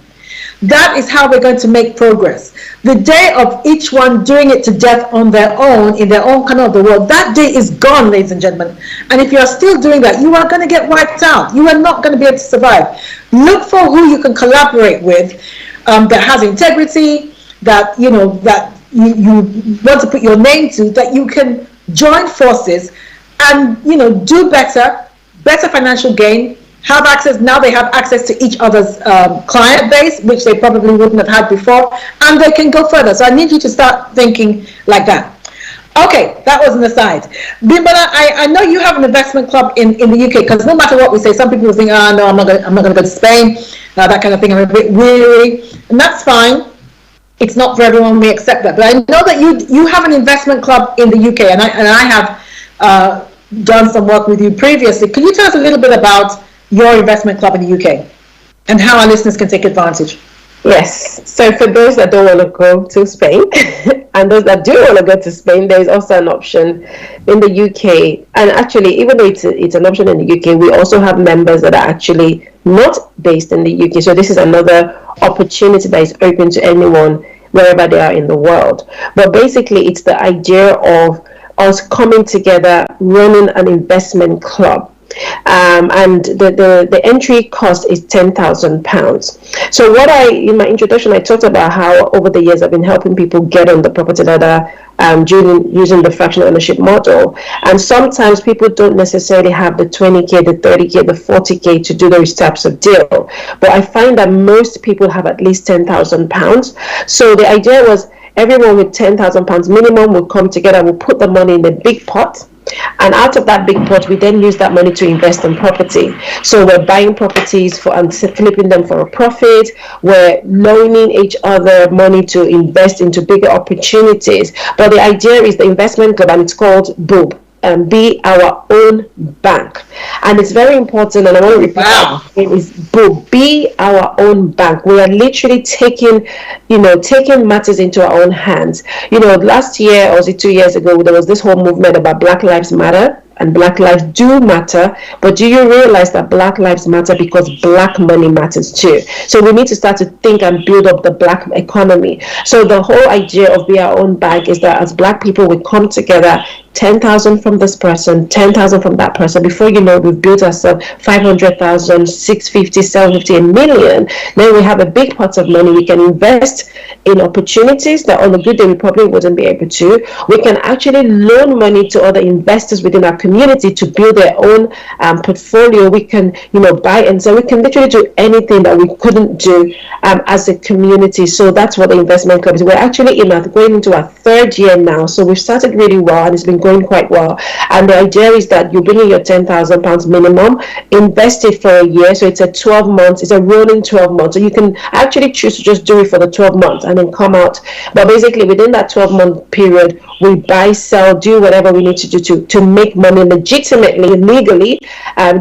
That is how we're going to make progress. The day of each one doing it to death on their own, in their own corner of the world, that day is gone, ladies and gentlemen. And if you are still doing that, you are going to get wiped out. You are not going to be able to survive. Look for who you can collaborate with that has integrity, that you want to put your name to, that you can join forces and do better financial gain. Have access, now they have access to each other's client base, which they probably wouldn't have had before, and they can go further. So I need you to start thinking like that. Okay, that was an aside. Bimbola, I know you have an investment club in the UK, because no matter what we say, some people will think, no, I'm not going to go to Spain, that kind of thing. I'm a bit weary, and that's fine. It's not for everyone, we accept that. But I know that you have an investment club in the UK, and I have done some work with you previously. Can you tell us a little bit about your investment club in the UK and how our listeners can take advantage? Yes. So for those that don't want to go to Spain and those that do want to go to Spain, there is also an option in the UK. And actually, even though it's an option in the UK, we also have members that are actually not based in the UK. So this is another opportunity that is open to anyone wherever they are in the world. But basically, it's the idea of us coming together, running an investment club. And the entry cost is £10,000. So in my introduction, I talked about how over the years I've been helping people get on the property ladder using the fractional ownership model. And sometimes people don't necessarily have the 20K, the 30K, the 40K to do those types of deal. But I find that most people have at least £10,000. So the idea was everyone with £10,000 minimum will come together, will put the money in a big pot. And out of that big pot, we then use that money to invest in property. So we're buying properties and flipping them for a profit. We're loaning each other money to invest into bigger opportunities. But the idea is the investment club, and it's called BOOB. be our own bank. And it's very important, and I want to repeat that, it is be our own bank. We are literally taking matters into our own hands. Last year, or was it 2 years ago, there was this whole movement about Black Lives Matter. And Black lives do matter, but do you realize that Black lives matter because Black money matters too? So we need to start to think and build up the Black economy. So the whole idea of be our own bank is that as Black people, we come together, 10,000 from this person, 10,000 from that person. Before you know, we've built ourselves 500,000, 650, 750, a million. Then we have a big pot of money. We can invest in opportunities that on a good day we probably wouldn't be able to. We can actually loan money to other investors within our community to build their own portfolio. We can, buy and sell. We can literally do anything that we couldn't do as a community. So that's what the investment club is. We're actually going into our third year now. So we've started really well, and it's been going quite well. And the idea is that you bring in your £10,000 minimum, invest it for a year. So it's a 12 months, it's a rolling 12 months. So you can actually choose to just do it for the 12 months and then come out. But basically within that 12-month period, we buy, sell, do whatever we need to do to make money legitimately, legally,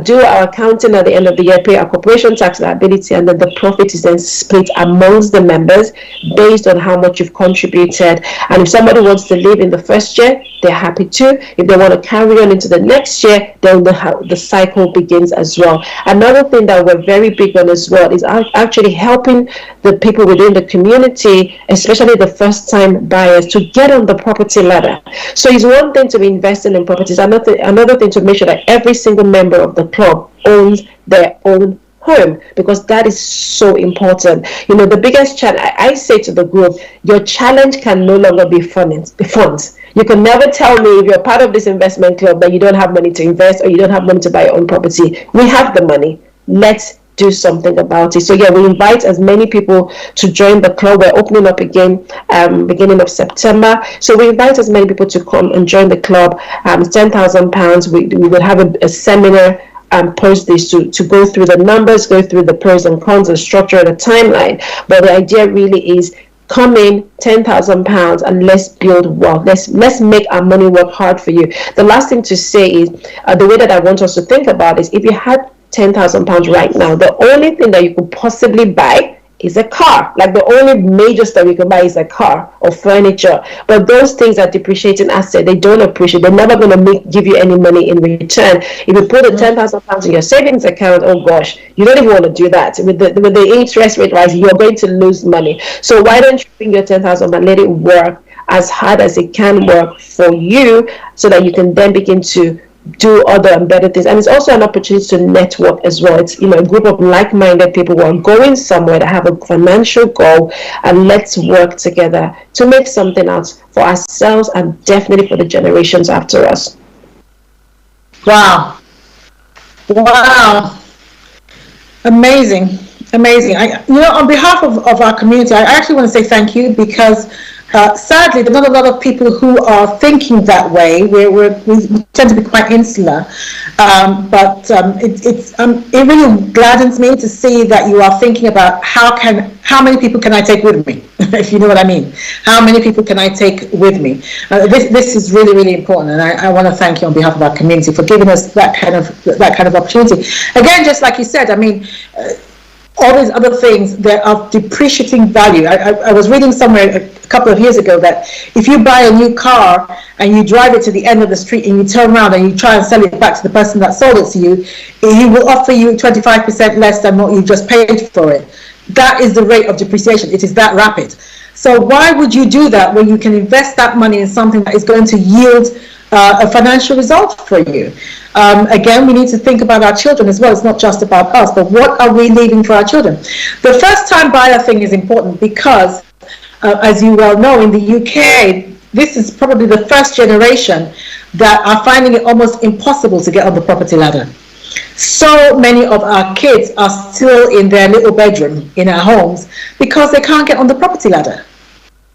do our accounting at the end of the year, pay our corporation tax liability, and then the profit is then split amongst the members based on how much you've contributed. And if somebody wants to leave in the first year, they're happy to. If they want to carry on into the next year, then the cycle begins as well. Another thing that we're very big on as well is actually helping the people within the community, especially the first-time buyers, to get on the property ladder. So it's one thing to be investing in properties, another thing to make sure that every single member of the club owns their own home, because that is so important. The biggest challenge, I say to the group, your challenge can no longer be funds. You can never tell me if you're part of this investment club that you don't have money to invest or you don't have money to buy your own property. We have the money. Let's do something about it. So yeah, we invite as many people to join the club. We're opening up again beginning of September. So we invite as many people to come and join the club. £10,000. We will have a seminar and post this to go through the numbers, go through the pros and cons, the structure, and the timeline. But the idea really is come in, £10,000, and let's build wealth. Let's make our money work hard for you. The last thing to say is the way that I want us to think about is if you had £10,000 right now, the only thing that you could possibly buy is a car. Like the only major stuff you can buy is a car or furniture. But those things are depreciating assets. They don't appreciate. They're never going to give you any money in return. If you put the £10,000 in your savings account, oh gosh, you don't even want to do that. With the interest rate rising, you're going to lose money. So why don't you bring your £10,000 and let it work as hard as it can work for you, so that you can then begin to do other and better things. And it's also an opportunity to network as well. It's a group of like-minded people who are going somewhere that have a financial goal, and let's work together to make something out for ourselves and definitely for the generations after us. Wow. Amazing. On behalf of our community, I actually want to say thank you, because sadly, there's not a lot of people who are thinking that way. We tend to be quite insular, but it really gladdens me to see that you are thinking about how many people can I take with me, if you know what I mean. How many people can I take with me? This is really, really important, and I want to thank you on behalf of our community for giving us that kind of opportunity. Again, just like you said, all these other things that are depreciating value. I was reading somewhere a couple of years ago that if you buy a new car and you drive it to the end of the street and you turn around and you try and sell it back to the person that sold it to you, he will offer you 25% less than what you just paid for it. That is the rate of depreciation. It is that rapid. So why would you do that when you can invest that money in something that is going to yield a financial result for you? Again, we need to think about our children as well. It's not just about us, but what are we leaving for our children? The first-time buyer thing is important because, as you well know, in the UK, this is probably the first generation that are finding it almost impossible to get on the property ladder. So many of our kids are still in their little bedroom in our homes because they can't get on the property ladder.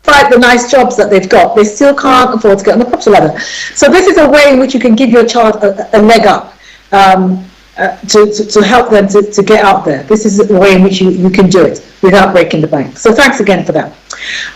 Despite the nice jobs that they've got, they still can't afford to get on the property ladder. So this is a way in which you can give your child a leg up to help them to get out there. This is a way in which you can do it without breaking the bank. So thanks again for that.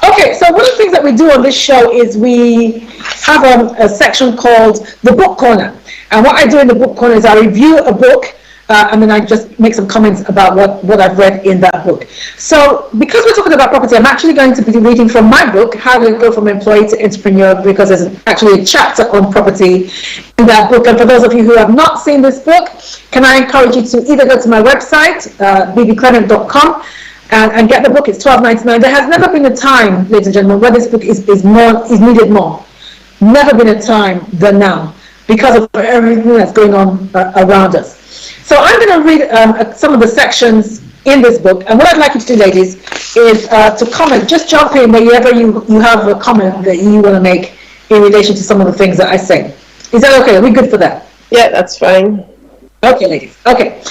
Okay, so one of the things that we do on this show is we have a section called the Book Corner. And what I do in the Book Corner is I review a book and then I just make some comments about what I've read in that book. So because we're talking about property, I'm actually going to be reading from my book, How to Go from Employee to Entrepreneur, because there's actually a chapter on property in that book. And for those of you who have not seen this book, can I encourage you to either go to my website, bbclement.com, and get the book. It's $12.99. There has never been a time, ladies and gentlemen, where this book is needed more. Never been a time than now, because of everything that's going on around us. So I'm going to read some of the sections in this book, and what I'd like you to do, ladies, is to comment. Just jump in wherever you have a comment that you want to make in relation to some of the things that I say. Is that okay? Are we good for that? Yeah, that's fine. Okay, ladies. Okay.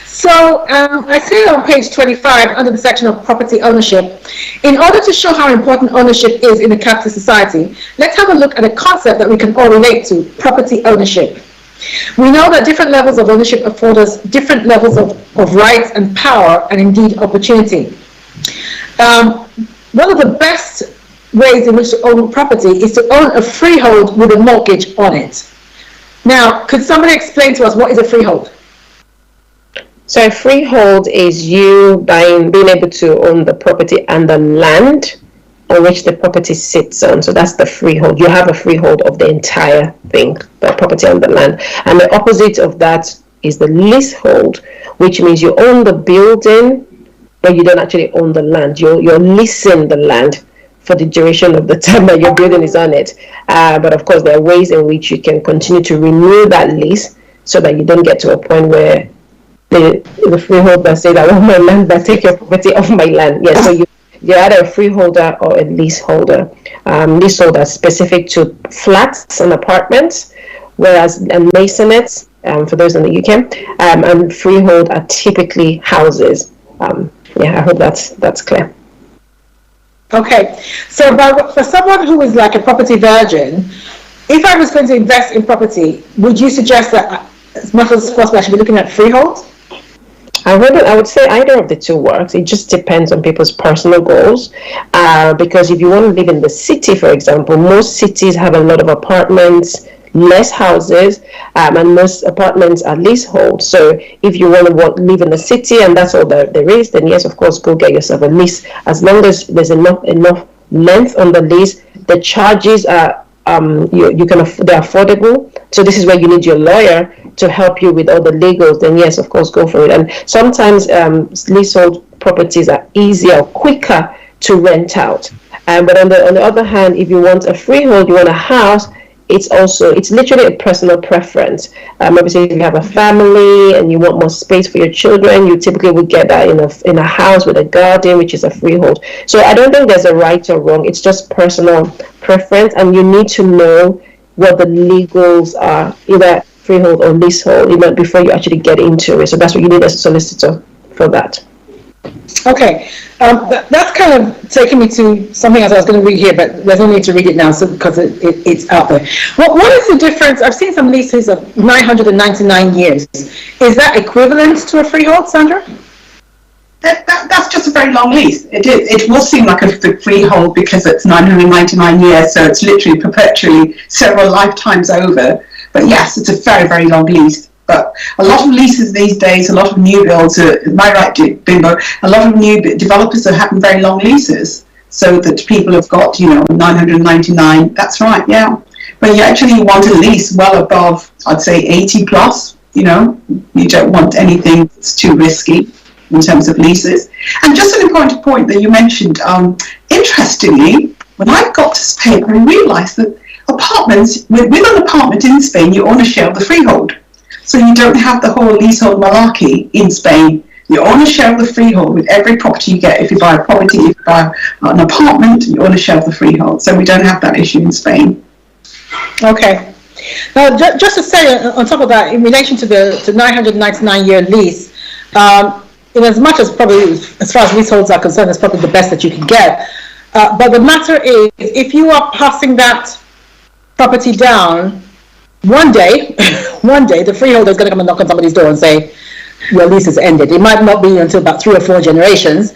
So I see on page 25 under the section of property ownership, in order to show how important ownership is in a capitalist society, let's have a look at a concept that we can all relate to, property ownership. We know that different levels of ownership afford us different levels of rights and power and indeed opportunity. One of the best ways in which to own property is to own a freehold with a mortgage on it. Now, could somebody explain to us what is a freehold? So a freehold is you being able to own the property and the land on which the property sits on. So that's the freehold. You have a freehold of the entire thing, the property and the land. And the opposite of that is the leasehold, which means you own the building, but you don't actually own the land. You're leasing the land for the duration of the time that your building is on it. But of course, there are ways in which you can continue to renew that lease so that you don't get to a point where the freeholder says, I want my land, but take your property off my land. Yes, so you're either a freeholder or a leaseholder. Leaseholder is specific to flats and apartments, whereas maisonettes, for those in the UK, and freehold are typically houses. I hope that's clear. Okay, so for someone who is like a property virgin, if I was going to invest in property, would you suggest that as much as possible I should be looking at freehold? I would say either of the two works. It just depends on people's personal goals. Because if you want to live in the city, for example, most cities have a lot of apartments, less houses, and most apartments are leasehold. So if you want to live in the city and that's all there is, then yes, of course, go get yourself a lease. As long as there's enough length on the lease, the charges are they're affordable. So this is where you need your lawyer to help you with all the legals. Then yes, of course, go for it. And sometimes leasehold properties are easier, quicker to rent out. But on the other hand, if you want a freehold, you want a house, it's literally a personal preference. Obviously, if you have a family and you want more space for your children, you typically would get that in a house with a garden, which is a freehold. So I don't think there's a right or wrong. It's just personal preference, and you need to know what the legals are, either freehold or leasehold, even before you actually get into it. So that's what you need a solicitor for that. Okay, that's kind of taking me to something else I was going to read here, but there's no need to read it now because it's out there. What is the difference? I've seen some leases of 999 years. Is that equivalent to a freehold, Sandra? That's just a very long lease. It will seem like a freehold because it's 999 years, so it's literally perpetually several lifetimes over. But yes, it's a very, very long lease. But a lot of leases these days, a lot of new builds, am I right, Bimbo? A lot of new developers are having very long leases so that people have got, 999. That's right, yeah. But you actually want a lease well above, I'd say 80 plus, You don't want anything that's too risky in terms of leases. And just an important point that you mentioned, interestingly, when I got to Spain, I realised that apartments, with an apartment in Spain, you own a share of the freehold. So you don't have the whole leasehold malarkey in Spain. You own a share of the freehold with every property you get. If you buy a property, if you buy an apartment, you own a share of the freehold. So we don't have that issue in Spain. Okay. Now, just to say on top of that, in relation to the 999-year lease, in as much as probably, as far as leaseholds are concerned, it's probably the best that you can get. But the matter is, if you are passing that property down, one day, the freeholder is going to come and knock on somebody's door and say, your lease is ended. It might not be until about 3 or 4 generations,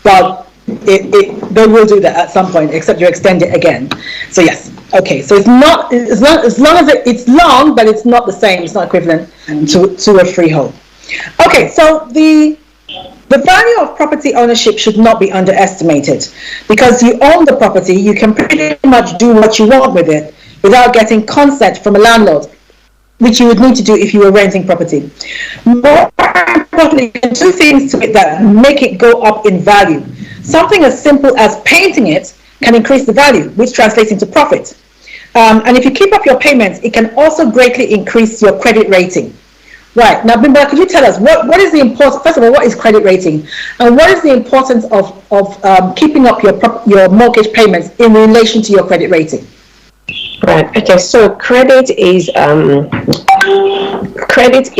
but they will do that at some point, except you extend it again. So yes, okay. So it's not as long as it's long, but it's not the same. It's not equivalent to a freehold. Okay, so the value of property ownership should not be underestimated, because you own the property, you can pretty much do what you want with it without getting consent from a landlord, which you would need to do if you were renting property. More importantly, you can do things to it that make it go up in value. Something as simple as painting it can increase the value, which translates into profit. And if you keep up your payments, it can also greatly increase your credit rating. Right, now Bimbola, could you tell us what is the importance, first of all, what is credit rating? And what is the importance of keeping up your mortgage payments in relation to your credit rating? Right. Okay. So credit is credit.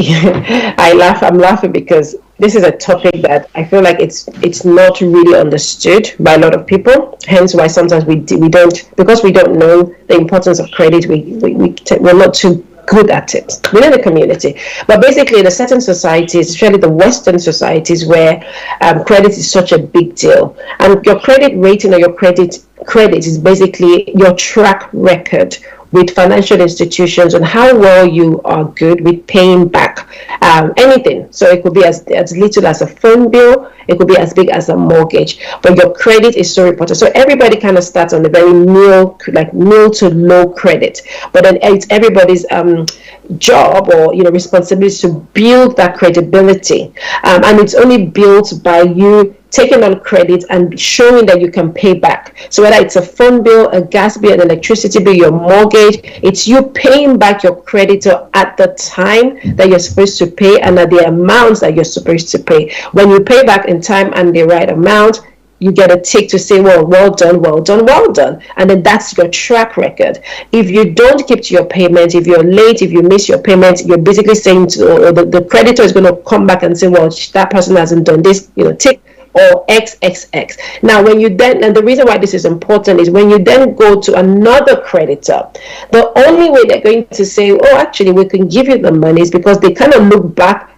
I'm laughing because this is a topic that I feel like it's not really understood by a lot of people. Hence, why sometimes we don't, because we don't know the importance of credit. We're not too good at it within the community. But basically, in certain societies, especially the Western societies, where credit is such a big deal, and your credit rating or your credit is basically your track record with financial institutions on how well you are good with paying back anything. So it could be as little as a phone bill, it could be as big as a mortgage, but your credit is so important. So everybody kind of starts on the very nil to low credit, but then it's everybody's job or responsibility to build that credibility, and it's only built by you taking on credit and showing that you can pay back. So whether it's a phone bill, a gas bill, an electricity bill, your mortgage, it's you paying back your creditor at the time that you're supposed to pay and at the amounts that you're supposed to pay. When you pay back in time and the right amount, you get a tick to say, well done, well done, well done. And then that's your track record. If you don't keep to your payment, if you're late, if you miss your payment, you're basically saying the creditor is going to come back and say, well, that person hasn't done this, tick, or XXX. Now, when you then, and the reason why this is important is when you then go to another creditor, the only way they're going to say, oh, actually, we can give you the money is because they kind of look back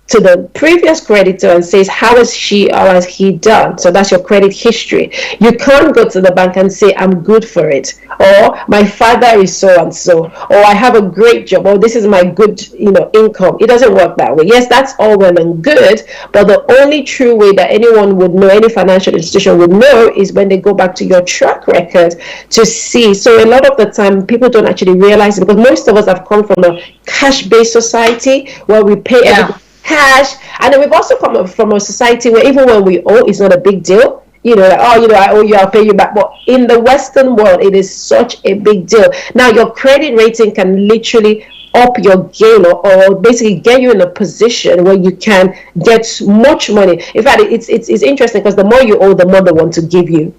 to the previous creditor and says, how has she or has he done? So that's your credit history. You can't go to the bank and say, I'm good for it, or my father is so and so, or I have a great job, or this is my good income. It doesn't work that way. Yes, that's all well and good, but the only true way that anyone would know, any financial institution would know, is when they go back to your track record to see. So a lot of the time people don't actually realize it, because most of us have come from a cash-based society where we pay everything cash, and then we've also come from a society where even when we owe, it's not a big deal. I owe you, I'll pay you back. But in the Western world, it is such a big deal. Now, your credit rating can literally up your game or basically get you in a position where you can get much money. In fact, it's interesting because the more you owe, the more they want to give you,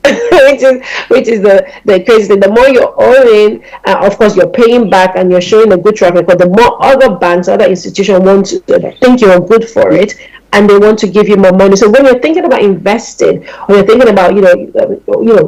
which is the crazy thing. The more you're owing, of course, you're paying back and you're showing a good track record. The more other banks, other institutions want to think you're good for it, and they want to give you more money. So when you're thinking about investing, or you're thinking about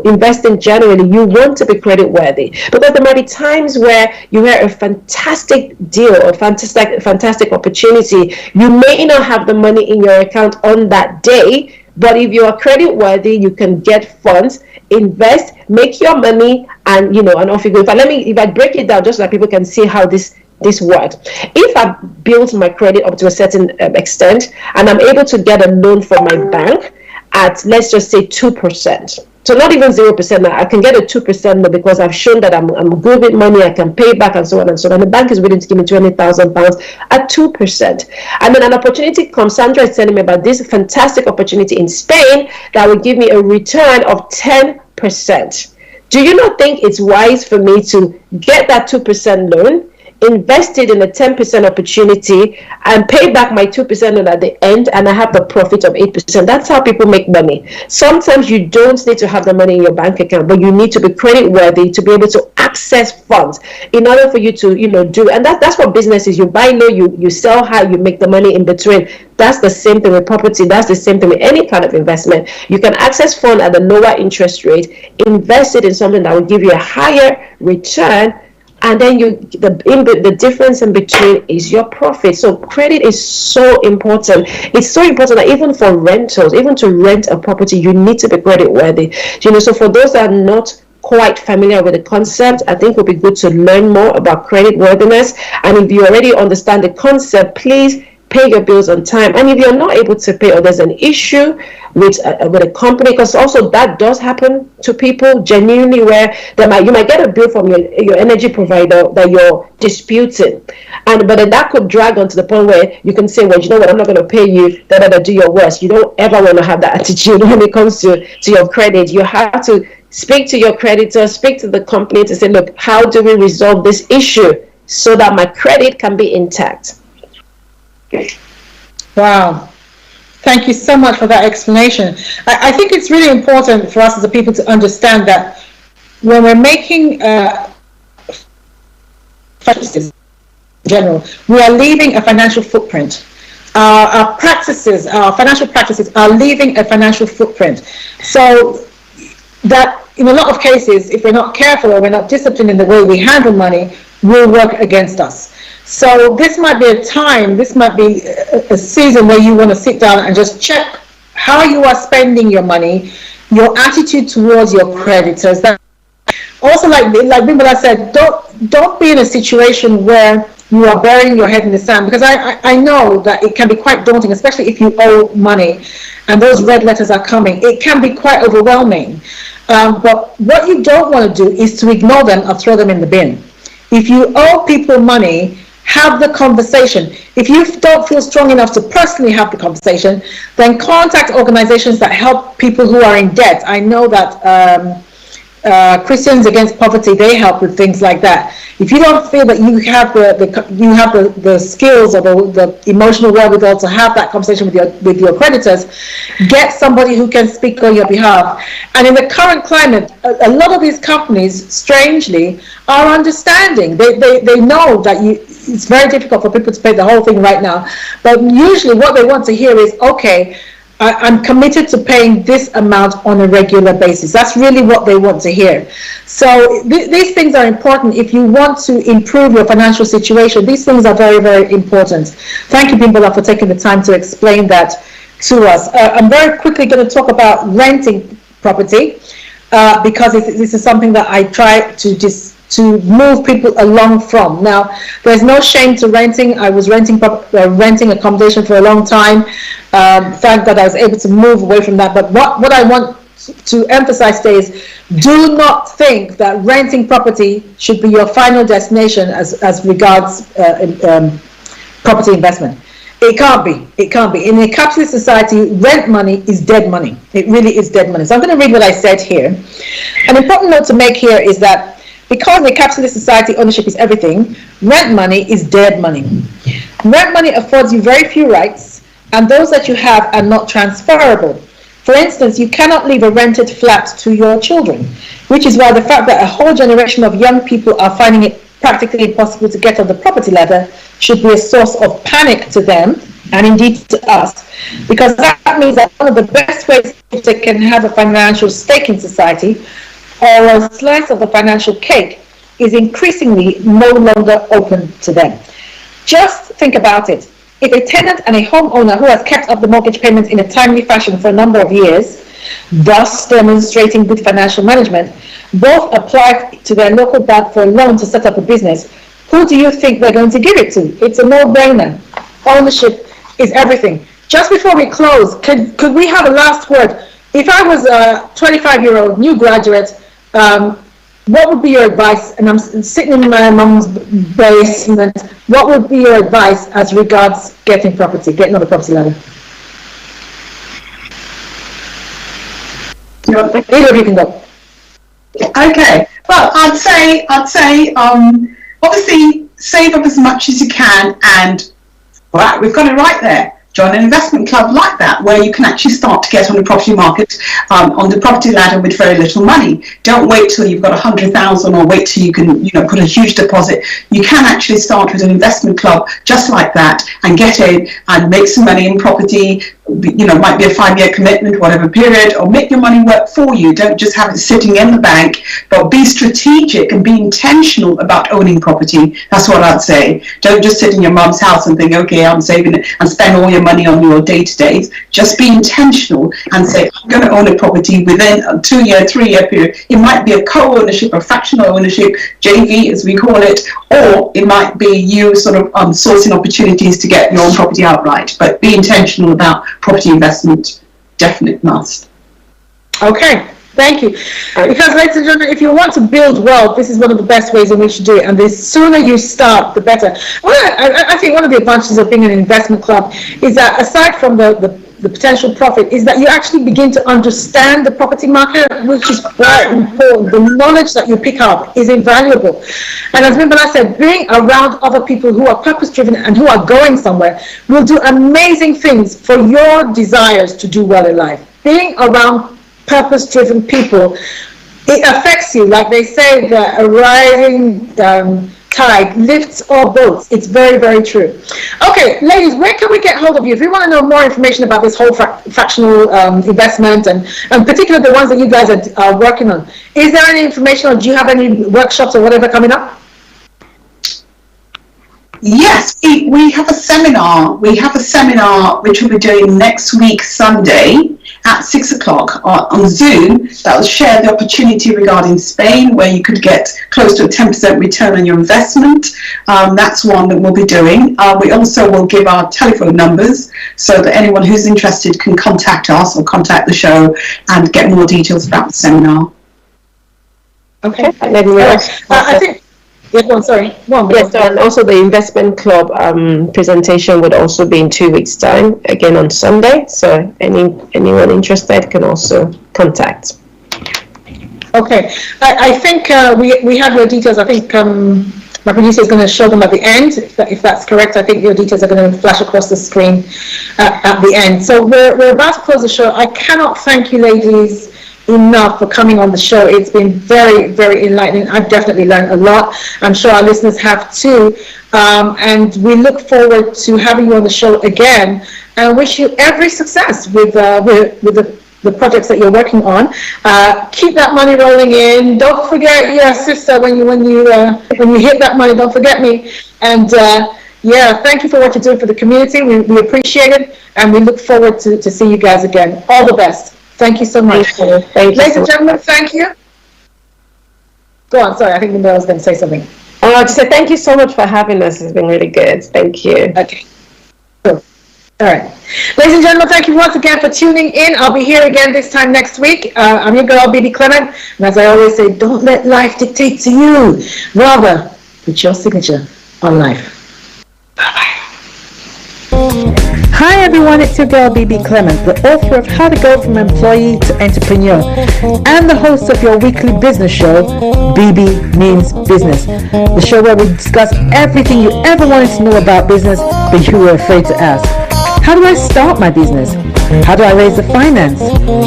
investing generally, you want to be credit worthy, because there might be times where you have a fantastic deal or fantastic opportunity. You may not have the money in your account on that day, but if you are credit worthy, you can get funds, invest, make your money, and and off you go. If I break it down just so that people can see how this works. If I build my credit up to a certain extent and I'm able to get a loan from my bank at, let's just say, 2%. So not even 0%. I can get a 2% loan because I've shown that I'm good with money, I can pay back, and so on and so on. And the bank is willing to give me £20,000 at 2%. And then an opportunity comes. Sandra is telling me about this fantastic opportunity in Spain that will give me a return of 10%. Do you not think it's wise for me to get that 2% loan, invested in a 10% opportunity, and pay back my 2% loan at the end, and I have the profit of 8%? That's how people make money. Sometimes you don't need to have the money in your bank account, but you need to be credit worthy to be able to access funds in order for you to do. And that's what business is. You buy low, you sell high, you make the money in between. That's the same thing with property. That's the same thing with any kind of investment. You can access funds at a lower interest rate, invest it in something that will give you a higher return, And then the difference in between is your profit. So credit is so important. It's so important that even for rentals, even to rent a property, you need to be credit worthy. So for those that are not quite familiar with the concept, I think it would be good to learn more about credit worthiness. And if you already understand the concept, please pay your bills on time. And if you're not able to pay, or there's an issue with a company, because also that does happen to people genuinely, where you might get a bill from your energy provider that you're disputing, but then that could drag on to the point where you can say, well, you know what, I'm not going to pay you, do your worst. You don't ever want to have that attitude when it comes to your credit. You have to speak to your creditor, speak to the company to say, look, how do we resolve this issue so that my credit can be intact? Wow. Thank you so much for that explanation. I think it's really important for us as a people to understand that when we're making purchases in general, we are leaving a financial footprint. Our financial practices are leaving a financial footprint. So that in a lot of cases, if we're not careful or we're not disciplined in the way we handle money, will work against us. So this might be a time, this might be a season where you want to sit down and just check how you are spending your money, your attitude towards your creditors. That also, like Bimbola said, don't be in a situation where you are burying your head in the sand, because I know that it can be quite daunting, especially if you owe money and those red letters are coming. It can be quite overwhelming. But what you don't want to do is to ignore them or throw them in the bin. If you owe people money, have the conversation. If you don't feel strong enough to personally have the conversation, then contact organizations that help people who are in debt. I know that Christians Against Poverty, they help with things like that. If you don't feel that you have the skills or the emotional wherewithal to have that conversation with your creditors, get somebody who can speak on your behalf. And in the current climate, a lot of these companies, strangely, are understanding. They know that it's very difficult for people to pay the whole thing right now. But usually what they want to hear is, okay, I'm committed to paying this amount on a regular basis. That's really what they want to hear. So these things are important. If you want to improve your financial situation, these things are very, very important. Thank you, Bimbola, for taking the time to explain that to us. I'm very quickly going to talk about renting property because this is something that I try to move people along from. Now, there's no shame to renting. I was renting accommodation for a long time. Thank God I was able to move away from that. But what I want to emphasize today is, do not think that renting property should be your final destination as regards property investment. It can't be. It can't be. In a capitalist society, rent money is dead money. It really is dead money. So I'm going to read what I said here. An important note to make here is that because in a capitalist society, ownership is everything, rent money is dead money. Rent money affords you very few rights, and those that you have are not transferable. For instance, you cannot leave a rented flat to your children, which is why the fact that a whole generation of young people are finding it practically impossible to get on the property ladder should be a source of panic to them, and indeed to us, because that means that one of the best ways they can have a financial stake in society, or a slice of the financial cake, is increasingly no longer open to them. Just think about it. If a tenant and a homeowner who has kept up the mortgage payments in a timely fashion for a number of years, thus demonstrating good financial management, both apply to their local bank for a loan to set up a business, who do you think they're going to give it to? It's a no-brainer. Ownership is everything. Just before we close, could we have a last word? If I was a 25-year-old new graduate, what would be your advice? And I'm sitting in my mom's basement. What would be your advice as regards getting on the property ladder? Either of you can go. Okay. Well, I'd say, obviously save up as much as you can, and right, we've got it right there. Join an investment club like that, where you can actually start to get on the property market, on the property ladder with very little money. Don't wait till you've got 100,000 or wait till you can, put a huge deposit. You can actually start with an investment club just like that and get in and make some money in property, might be a 5-year commitment, whatever period, or make your money work for you. Don't just have it sitting in the bank, but be strategic and be intentional about owning property. That's what I'd say. Don't just sit in your mum's house and think, okay, I'm saving it, and spend all your money on your day-to-days. Just be intentional and say, I'm going to own a property within a 2-year, 3-year period. It might be a co-ownership, a fractional ownership, JV as we call it, or it might be you sort of sourcing opportunities to get your own property outright. But be intentional about property investment. Definite must. Okay, thank you. Because, ladies and gentlemen, if you want to build wealth, this is one of the best ways in which to do it. And the sooner you start, the better. I think one of the advantages of being an investment club is that aside from the potential profit, is that you actually begin to understand the property market, which is very important. The knowledge that you pick up is invaluable. And as Bimbola said, being around other people who are purpose-driven and who are going somewhere will do amazing things for your desires to do well in life. Being around purpose-driven people, it affects you. Like they say, a rising tide lifts all boats. It's very, very true. Okay, ladies, where can we get hold of you? If you want to know more information about this whole fractional investment and particularly the ones that you guys are working on, is there any information or do you have any workshops or whatever coming up? Yes, we have a seminar. We have a seminar which we'll be doing next week, Sunday, at 6 o'clock on Zoom. That will share the opportunity regarding Spain, where you could get close to a 10% return on your investment. That's one that we'll be doing. We also will give our telephone numbers so that anyone who's interested can contact us or contact the show and get more details about the seminar. Okay. I think. Yes, sorry. Yes, and also the investment club presentation would also be in 2 weeks' time, again on Sunday. So anyone interested can also contact. Okay, I think we have your details. I think my producer is going to show them at the end. If that's correct, I think your details are going to flash across the screen at the end. So we're about to close the show. I cannot thank you, ladies, enough for coming on the show. It's been very, very enlightening. I've definitely learned a lot. I'm sure our listeners have too. And we look forward to having you on the show again and wish you every success with the projects that you're working on. Keep that money rolling in. Don't forget your sister when you hit that money. Don't forget me. And thank you for what you're doing for the community. We appreciate it, and we look forward to see you guys again. All the best. Thank you so much. Thank you. Ladies and gentlemen, thank you. Go on, sorry, I think Bimbola was going to say something. I just said thank you so much for having us. It's been really good. Thank you. Okay. Cool. All right. Ladies and gentlemen, thank you once again for tuning in. I'll be here again this time next week. I'm your girl, Bebe Clement. And as I always say, don't let life dictate to you. Rather, put your signature on life. Bye-bye. Hi everyone, it's your girl Bebe Clement, the author of How to Go From Employee to Entrepreneur and the host of your weekly business show, Bebe Means Business, the show where we discuss everything you ever wanted to know about business but you were afraid to ask. How do I start my business? How do I raise the finance?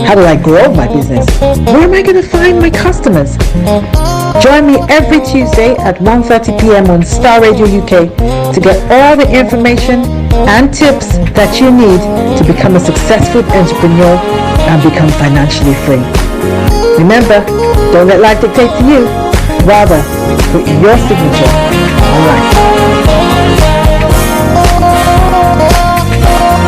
How do I grow my business? Where am I going to find my customers? Join me every Tuesday at 1:30 p.m. on Star Radio UK to get all the information and tips that you need to become a successful entrepreneur and become financially free. Remember, don't let life dictate to you. Rather, put your signature on life.